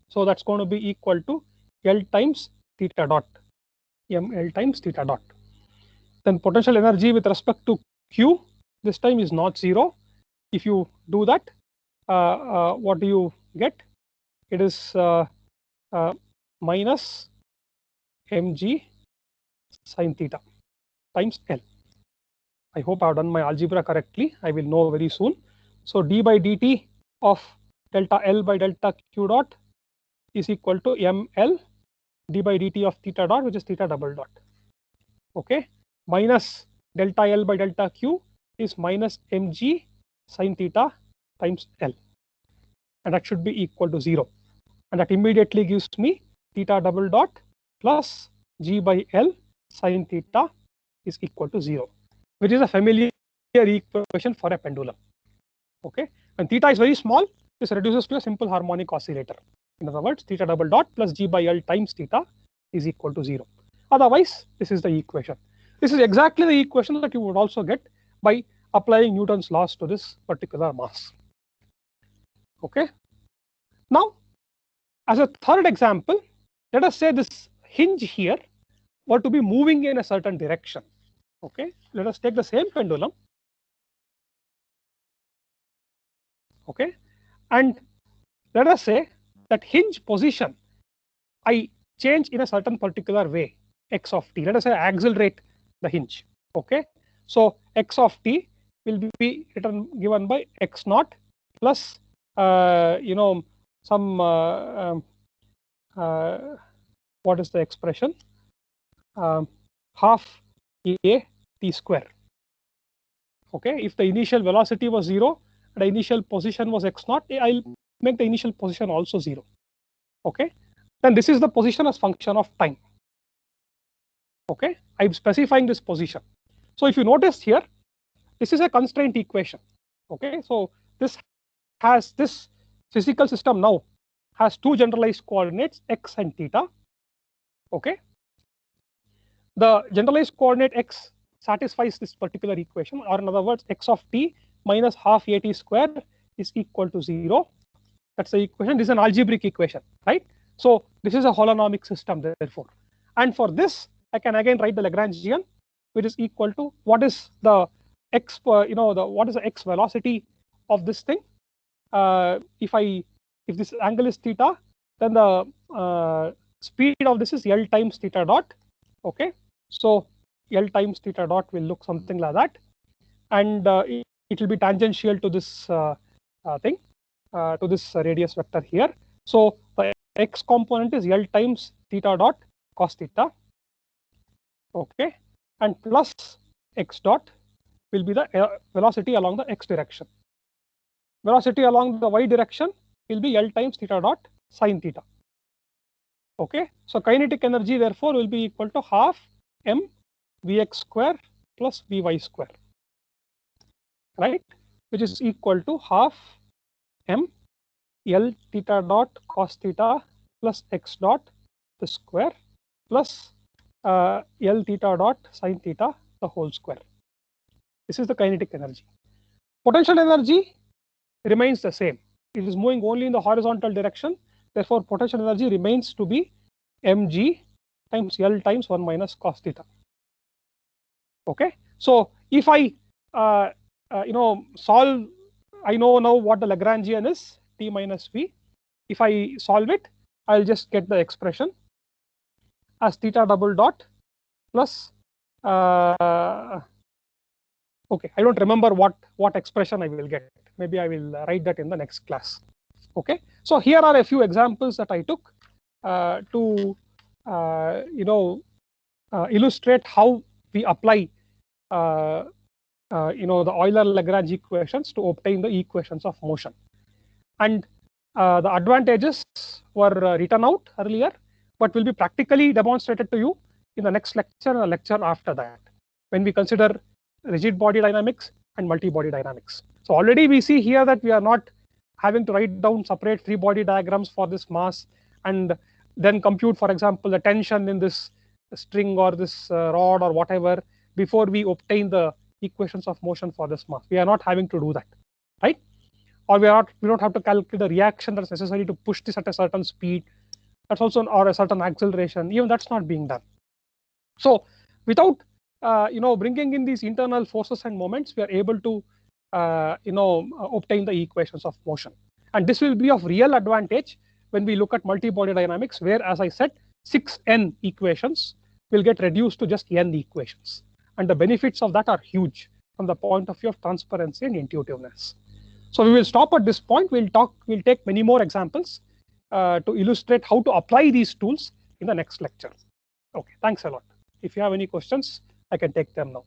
So that's going to be equal to L times theta dot, L times theta dot. Then potential energy with respect to q this time is not 0. If you do that, what do you get? It is minus mg sine theta times L. I hope I've done my algebra correctly. I will know very soon. So d by dt of delta L by delta q dot is equal to ml d by dt of theta dot, which is theta double dot. Okay, minus delta L by delta q is minus mg sine theta times L, and that should be equal to 0. And that immediately gives me theta double dot plus g by L sine theta is equal to 0, which is a familiar equation for a pendulum. Okay, when theta is very small, this reduces to a simple harmonic oscillator. In other words, theta double dot plus g by L times theta is equal to 0. Otherwise, this is the equation. This is exactly the equation that you would also get by applying Newton's laws to this particular mass. Okay. Now, as a third example, let us say this hinge here were to be moving in a certain direction. Okay, let us take the same pendulum. Okay, and let us say that hinge position I change in a certain particular way, x of t. Let us say I accelerate the hinge. Okay, so x of t will be given by x naught plus some what is the expression, half a t square. Okay, if the initial velocity was 0, the initial position was x naught, I'll make the initial position also 0. Okay, then this is the position as function of time. Okay, I'm specifying this position. So if you notice here, this is a constraint equation. Okay, so this physical system now has two generalized coordinates, x and theta. Okay, the generalized coordinate x satisfies this particular equation, or in other words, x of t minus half a t square is equal to 0. That's the equation. This is an algebraic equation, right? So this is a holonomic system, therefore. And for this, I can again write the Lagrangian, which is equal to what is the x, what is the x velocity of this thing? If this angle is theta, then the speed of this is L times theta dot. Okay, so L times theta dot will look something like that, and it will be tangential to this thing, to this radius vector here. So the x component is L times theta dot cos theta. Okay, and plus x dot will be the velocity along the x direction. Velocity along the y direction will be L times theta dot sine theta. Okay, so kinetic energy therefore will be equal to half m vx square plus vy square, right, which is equal to half m L theta dot cos theta plus x dot the square plus L theta dot sine theta the whole square. This is the kinetic energy. Potential energy remains the same. It is moving only in the horizontal direction. Therefore, potential energy remains to be mg times L times 1 minus cos theta. Okay, so if I solve, I know now what the Lagrangian is, t minus v. If I solve it, I'll just get the expression as theta double dot plus okay, I don't remember what expression I will get. Maybe I will write that in the next class. Okay, so here are a few examples that I took to illustrate how we apply the Euler-Lagrange equations to obtain the equations of motion. And the advantages were written out earlier, but will be practically demonstrated to you in the next lecture and the lecture after that, when we consider rigid body dynamics and multi-body dynamics. So already we see here that we are not having to write down separate free body diagrams for this mass and then compute, for example, the tension in this string or this rod or whatever before we obtain the equations of motion for this mass. We are not having to do that, right? Or we don't have to calculate the reaction that's necessary to push this at a certain speed. That's also, or a certain acceleration. Even that's not being done. So without bringing in these internal forces and moments, we are able to obtain the equations of motion. And this will be of real advantage when we look at multi-body dynamics, where, as I said, 6n equations will get reduced to just n equations. And the benefits of that are huge from the point of view of transparency and intuitiveness. So we will stop at this point. We'll take many more examples to illustrate how to apply these tools in the next lecture. Okay, thanks a lot. If you have any questions, I can take them now.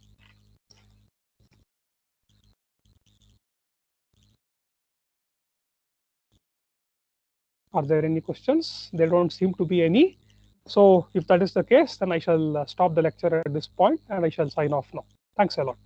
Are there any questions? There don't seem to be any. So if that is the case, then I shall stop the lecture at this point and I shall sign off now. Thanks a lot.